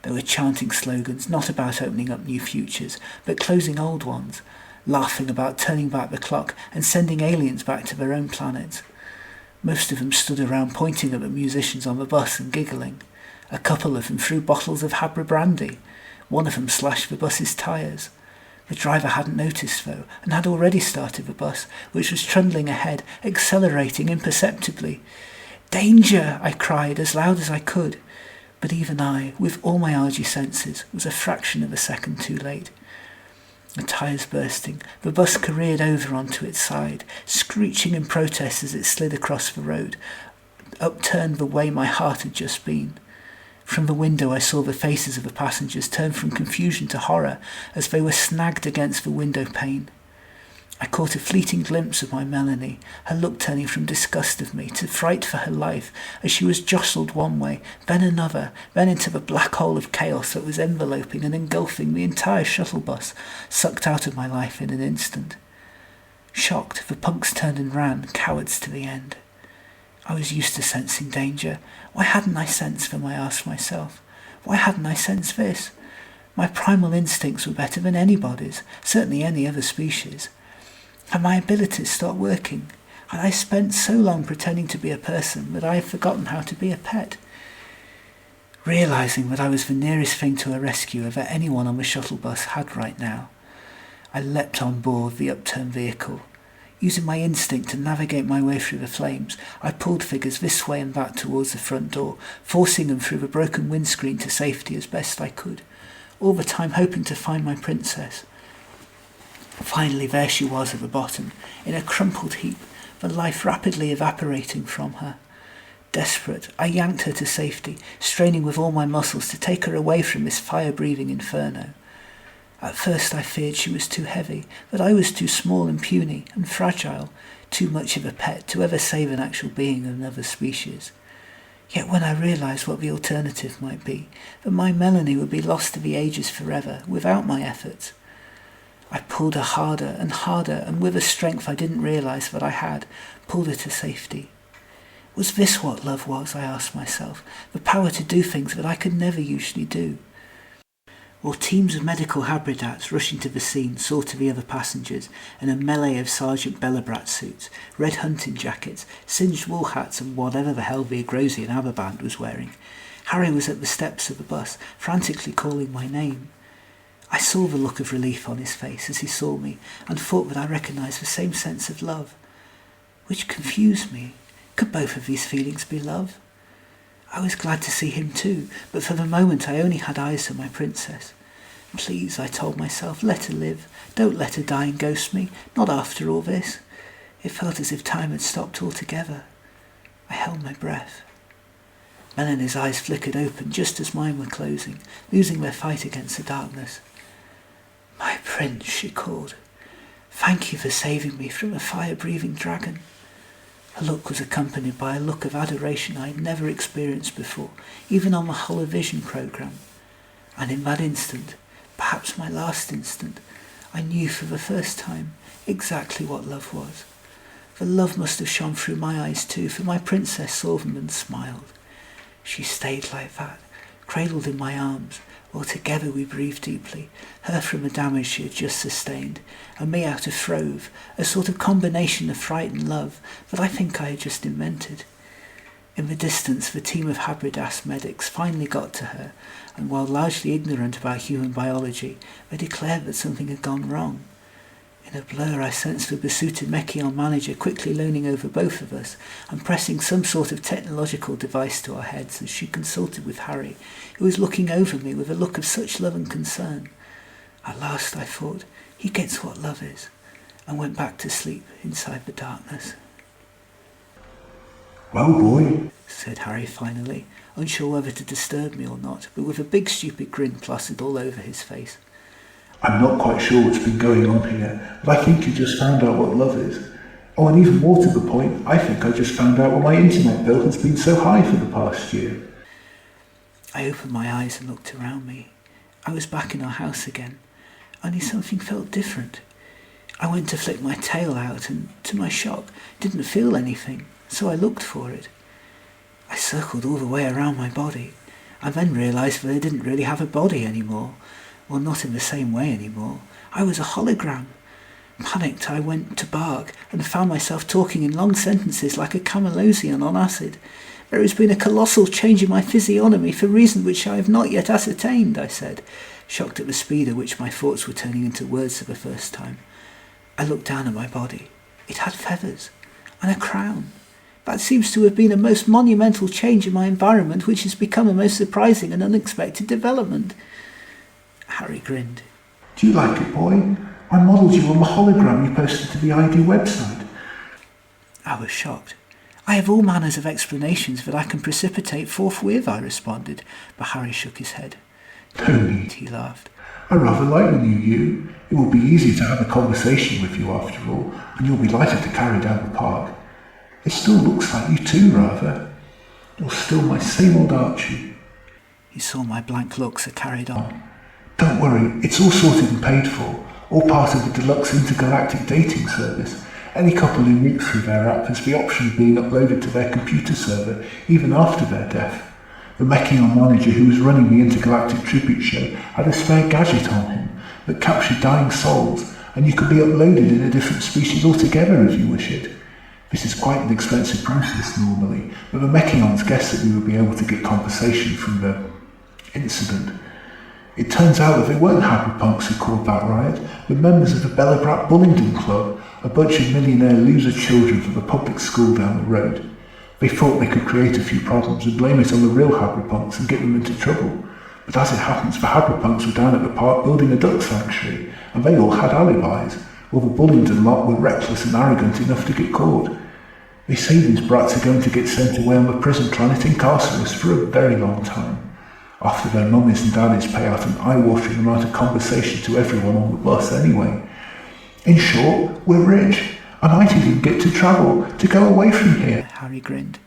They were chanting slogans not about opening up new futures, but closing old ones, laughing about turning back the clock and sending aliens back to their own planets. Most of them stood around pointing at the musicians on the bus and giggling. A couple of them threw bottles of Habra brandy. One of them slashed the bus's tyres. The driver hadn't noticed, though, and had already started the bus, which was trundling ahead, accelerating imperceptibly. "Danger!" I cried as loud as I could. But even I, with all my argy senses, was a fraction of a second too late. The tyres bursting, the bus careered over onto its side, screeching in protest as it slid across the road, upturned the way my heart had just been. From the window I saw the faces of the passengers turn from confusion to horror as they were snagged against the window pane. I caught a fleeting glimpse of my Melanie, her look turning from disgust of me to fright for her life as she was jostled one way, then another, then into the black hole of chaos that was enveloping and engulfing the entire shuttle bus, sucked out of my life in an instant. Shocked, the punks turned and ran, cowards to the end. I was used to sensing danger. Why hadn't I sensed them, I asked myself. Why hadn't I sensed this? My primal instincts were better than anybody's, certainly any other species. Had my abilities stopped working? Had I spent so long pretending to be a person that I had forgotten how to be a pet? Realising that I was the nearest thing to a rescuer that anyone on the shuttle bus had right now, I leapt on board the upturned vehicle. Using my instinct to navigate my way through the flames, I pulled figures this way and that towards the front door, forcing them through the broken windscreen to safety as best I could, all the time hoping to find my princess. Finally there she was at the bottom, in a crumpled heap, the life rapidly evaporating from her. Desperate, I yanked her to safety, straining with all my muscles to take her away from this fire-breathing inferno. At first I feared she was too heavy, that I was too small and puny and fragile, too much of a pet to ever save an actual being of another species. Yet when I realised what the alternative might be, that my Melanie would be lost to the ages forever without my efforts, I pulled her harder, and with a strength I didn't realise that I had, pulled her to safety. Was this what love was, I asked myself, the power to do things that I could never usually do? while teams of medical Habridats rushing to the scene saw to the other passengers in a melee of Sergeant Belobrat suits, red hunting jackets, singed wool hats and whatever the hell the Agrosian Aberband was wearing. Harry was at the steps of the bus, frantically calling my name. I saw the look of relief on his face as he saw me, and thought that I recognised the same sense of love, which confused me. Could both of these feelings be love? I was glad to see him too, but for the moment I only had eyes for my princess. Please, I told myself, let her live. Don't let her die and ghost me, not after all this. It felt as if time had stopped altogether. I held my breath. Melanie's eyes flickered open just as mine were closing, losing their fight against the darkness. "My prince," she called. "Thank you for saving me from a fire-breathing dragon." Her look was accompanied by a look of adoration I had never experienced before, even on the holovision programme. And in that instant, perhaps my last instant, I knew for the first time exactly what love was. The love must have shone through my eyes too, for my princess saw them and smiled. She stayed like that, cradled in my arms, while together we breathed deeply, her from the damage she had just sustained, and me out of Throve, a sort of combination of fright and love that I think I had just invented. In the distance, the team of Habridats medics finally got to her, and while largely ignorant about human biology, they declared that something had gone wrong. In a blur, I sensed the besooted Mechion manager quickly leaning over both of us and pressing some sort of technological device to our heads as she consulted with Harry, who was looking over me with a look of such love and concern. At last, I thought, he gets what love is, and went back to sleep inside the darkness. "Well, boy," said Harry finally, unsure whether to disturb me or not, but with a big stupid grin plastered all over his face. "I'm not quite sure what's been going on here, but I think you just found out what love is. Oh, and even more to the point, I think I just found out why my internet bill has been so high for the past year." I opened my eyes and looked around me. I was back in our house again, only something felt different. I went to flick my tail out and, to my shock, didn't feel anything, so I looked for it. I circled all the way around my body. I then realised that I didn't really have a body anymore. Well, not in the same way anymore. I was a hologram. Panicked, I went to bark and found myself talking in long sentences like a Camalosian on acid. "There has been a colossal change in my physiognomy for reasons which I have not yet ascertained," I said, shocked at the speed at which my thoughts were turning into words for the first time. I looked down at my body. It had feathers and a crown. That seems to have been a most monumental change in my environment, which has become a most surprising and unexpected development. Harry grinned. "Do you like it, boy? I modelled you on the hologram you posted to the ID website." I was shocked. "I have all manners of explanations that I can precipitate forthwith," I responded, but Harry shook his head. "No need," He laughed. "I rather like the new you. It will be easy to have a conversation with you after all, and you'll be lighter to carry down the park. It still looks like you too, rather. You're still my same old Archie." He saw my blank looks and carried on. "Don't worry, it's all sorted and paid for, all part of the deluxe Intergalactic Dating service. Any couple who meets through their app has the option of being uploaded to their computer server even after their death. The Mechion manager who was running the Intergalactic Tribute show had a spare gadget on him that captured dying souls, and you could be uploaded in a different species altogether if you wish it. This is quite an expensive process normally, but the Mechions guessed that we would be able to get compensation from the incident. It turns out that they weren't Habridats who caused that riot, but members of the Belobrat Bullingdon Club, a bunch of millionaire loser children from the public school down the road. They thought they could create a few problems and blame it on the real Habridats and get them into trouble. But as it happens, the Habridats were down at the park building a duck sanctuary, and they all had alibis, while the Bullingdon lot were reckless and arrogant enough to get caught. They say these brats are going to get sent away on the prison planet Incarcerus for a very long time, after their mummies and daddies pay out an eye-watering amount of compensation to everyone on the bus anyway. In short, we're rich. I might even get to travel, to go away from here." Harry grinned.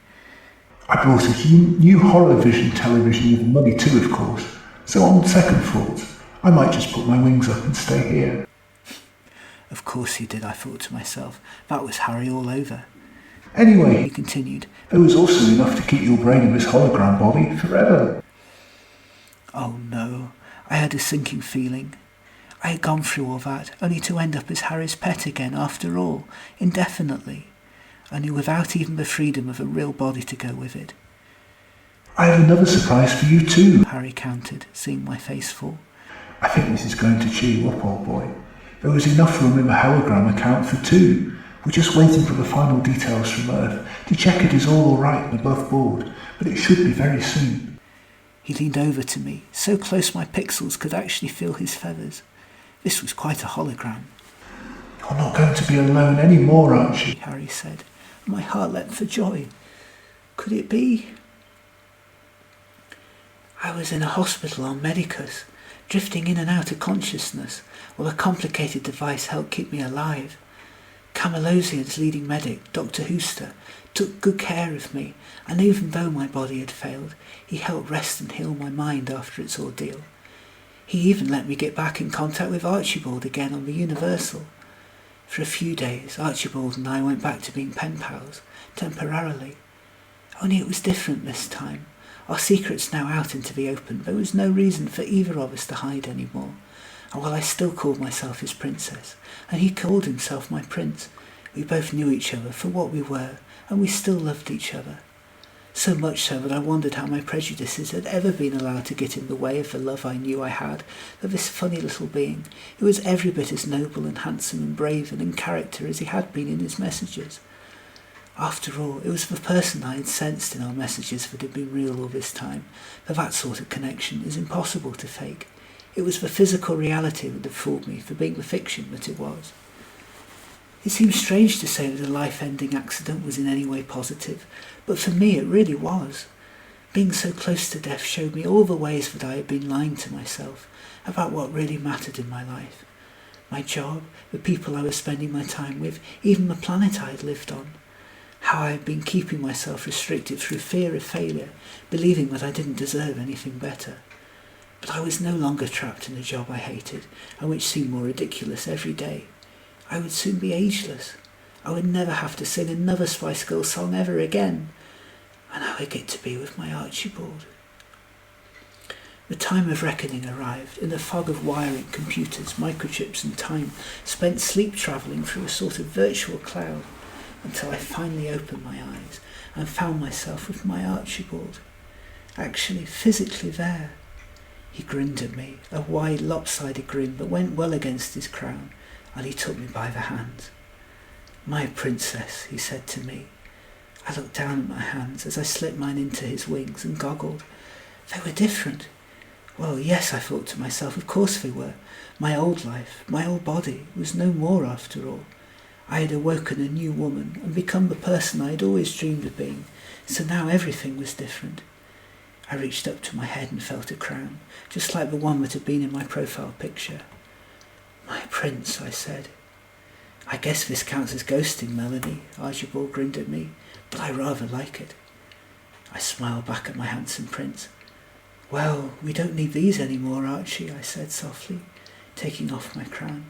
"I brought a new Holovision television with money too, of course. So on second thoughts, I might just put my wings up and stay here." Of course he did, I thought to myself. That was Harry all over. "Anyway," He continued, "there was also enough to keep your brain in this hologram body forever." "Oh no, I had a sinking feeling. I had gone through all that, only to end up as Harry's pet again after all, indefinitely, only without even the freedom of a real body to go with it. I have another surprise for you too, Harry countered, seeing my face fall. I think this is going to cheer you up, old boy. There was enough room in the hologram account for two. We're just waiting for the final details from Earth to check it is all right and above board, but it should be very soon. He leaned over to me, so close my pixels could actually feel his feathers. This was quite a hologram. You're not going to be alone any more, Archie, Harry said, and my heart leapt for joy. Could it be? I was in a hospital on Medicus, drifting in and out of consciousness, while a complicated device helped keep me alive. Camalosian's leading medic, Dr. Hooster, took good care of me, and even though my body had failed, he helped rest and heal my mind after its ordeal. He even let me get back in contact with Archibald again on the Universal. For a few days, Archibald and I went back to being pen pals, temporarily. Only it was different this time. Our secrets now out into the open, there was no reason for either of us to hide any more. And while I still called myself his princess, and he called himself my prince, we both knew each other for what we were, and we still loved each other. So much so that I wondered how my prejudices had ever been allowed to get in the way of the love I knew I had for this funny little being, who was every bit as noble and handsome and brave and in character as he had been in his messages. After all, it was the person I had sensed in our messages that had been real all this time, for that sort of connection is impossible to fake. It was the physical reality that had fooled me for being the fiction that it was. It seems strange to say that a life-ending accident was in any way positive, but for me it really was. Being so close to death showed me all the ways that I had been lying to myself about what really mattered in my life. My job, the people I was spending my time with, even the planet I had lived on. How I had been keeping myself restricted through fear of failure, believing that I didn't deserve anything better. But I was no longer trapped in a job I hated, and which seemed more ridiculous every day. I would soon be ageless. I would never have to sing another Spice Girls song ever again. And I would get to be with my Archibald. The time of reckoning arrived, in the fog of wiring, computers, microchips and time, spent sleep travelling through a sort of virtual cloud, until I finally opened my eyes and found myself with my Archibald, actually physically there. He grinned at me, a wide lopsided grin that went well against his crown, and he took me by the hand. "My princess," he said to me. I looked down at my hands as I slipped mine into his wings and goggled. They were different. Well, yes, I thought to myself, of course they were. My old life, my old body, was no more after all. I had awoken a new woman and become the person I had always dreamed of being, so now everything was different. I reached up to my head and felt a crown, just like the one that had been in my profile picture. "My prince," I said. "I guess this counts as ghosting, Melanie," Archibald grinned at me, "but I rather like it." I smiled back at my handsome prince. "Well, we don't need these anymore, Archie," I said softly, taking off my crown.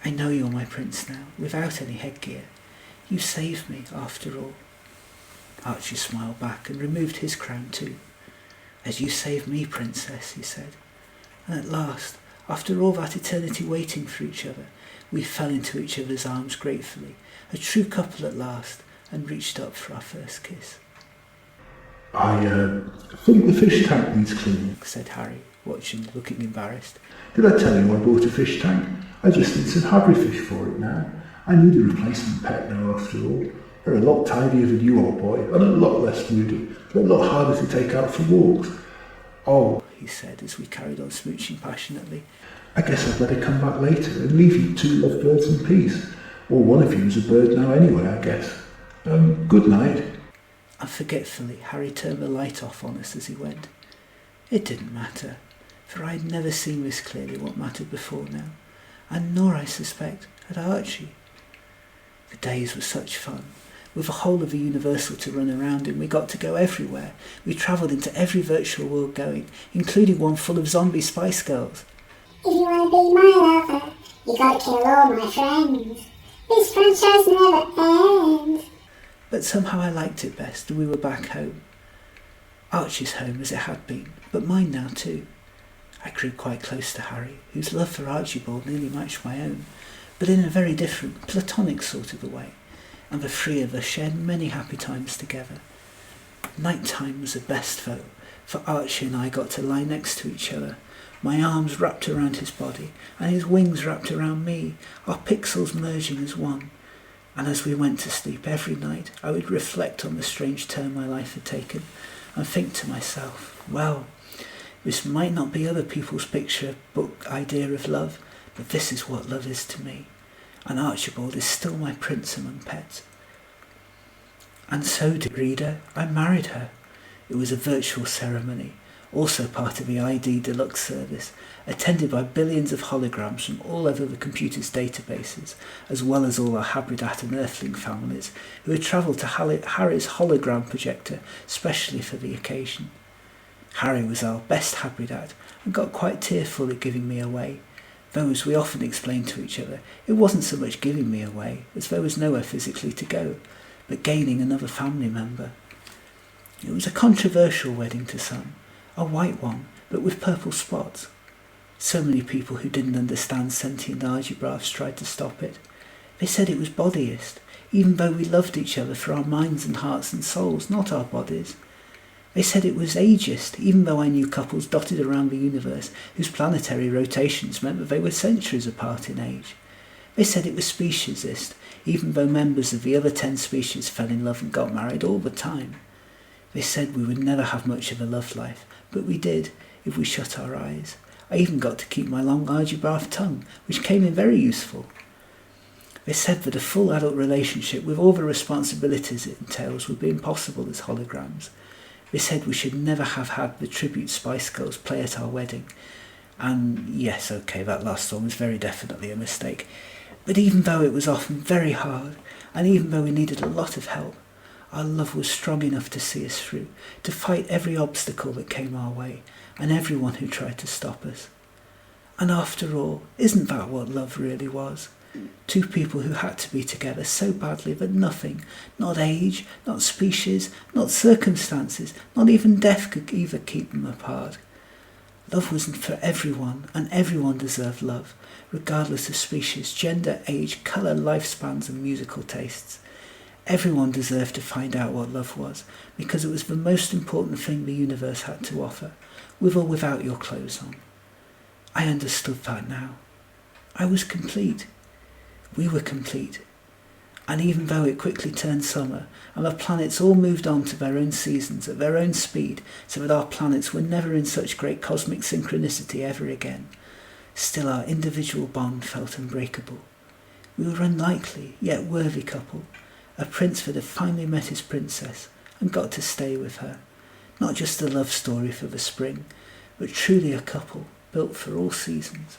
"I know you're my prince now, without any headgear. You saved me, after all." Archie smiled back and removed his crown too. "As you saved me, princess," he said. And at last, after all that eternity waiting for each other, we fell into each other's arms gratefully, a true couple at last, and reached up for our first kiss. I think the fish tank needs cleaning, said Harry, watching, looking embarrassed. Did I tell you I bought a fish tank? I just need some Habridats for it now. I need a replacement pet now after all. They're a lot tidier than you, old boy, and a lot less moody, but a lot harder to take out for walks. "Oh," he said as we carried on smooching passionately, "I guess I'd better come back later and leave you two lovebirds in peace. Or one of you is a bird now anyway, I guess. Good night." And forgetfully, Harry turned the light off on us as he went. It didn't matter, for I had never seen this clearly what mattered before now, and nor, I suspect, had Archie. The days were such fun. With the whole of the Universal to run around in, we got to go everywhere. We travelled into every virtual world going, including one full of zombie Spice Girls. "If you want to be my lover, you gotta kill all my friends. This franchise never ends." But somehow I liked it best, and we were back home. Archie's home as it had been, but mine now too. I grew quite close to Harry, whose love for Archibald nearly matched my own, but in a very different, platonic sort of a way, and the three of us shared many happy times together. Night time was the best though, for Archie and I got to lie next to each other, my arms wrapped around his body, and his wings wrapped around me, our pixels merging as one. And as we went to sleep every night, I would reflect on the strange turn my life had taken, and think to myself, well, this might not be other people's picture book idea of love, but this is what love is to me, and Archibald is still my prince among pets. And so, dear reader, I married her. It was a virtual ceremony, also part of the ID Deluxe service, attended by billions of holograms from all over the computer's databases, as well as all our Habridat and Earthling families, who had travelled to Harry's hologram projector specially for the occasion. Harry was our best Habridat, and got quite tearful at giving me away, though as we often explained to each other, it wasn't so much giving me away, as there was nowhere physically to go, but gaining another family member. It was a controversial wedding to some, a white one, but with purple spots. So many people who didn't understand sentient argibraffes tried to stop it. They said it was bodyist, even though we loved each other for our minds and hearts and souls, not our bodies. They said it was ageist, even though I knew couples dotted around the universe whose planetary rotations meant that they were centuries apart in age. They said it was speciesist, even though members of the other 10 species fell in love and got married all the time. They said we would never have much of a love life, but we did, if we shut our eyes. I even got to keep my long argibraffe tongue, which came in very useful. They said that a full adult relationship with all the responsibilities it entails would be impossible as holograms. They said we should never have had the tribute Spice Girls play at our wedding. And yes, okay, that last one was very definitely a mistake. But even though it was often very hard, and even though we needed a lot of help, our love was strong enough to see us through, to fight every obstacle that came our way, and everyone who tried to stop us. And after all, isn't that what love really was? Two people who had to be together so badly that nothing, not age, not species, not circumstances, not even death could either keep them apart. Love was for everyone, and everyone deserved love, regardless of species, gender, age, colour, lifespans and musical tastes. Everyone deserved to find out what love was, because it was the most important thing the universe had to offer, with or without your clothes on. I understood that now. I was complete. We were complete. And even though it quickly turned summer, and the planets all moved on to their own seasons at their own speed, so that our planets were never in such great cosmic synchronicity ever again, still our individual bond felt unbreakable. We were an unlikely, yet worthy couple, a prince that had finally met his princess and got to stay with her. Not just a love story for the spring, but truly a couple built for all seasons.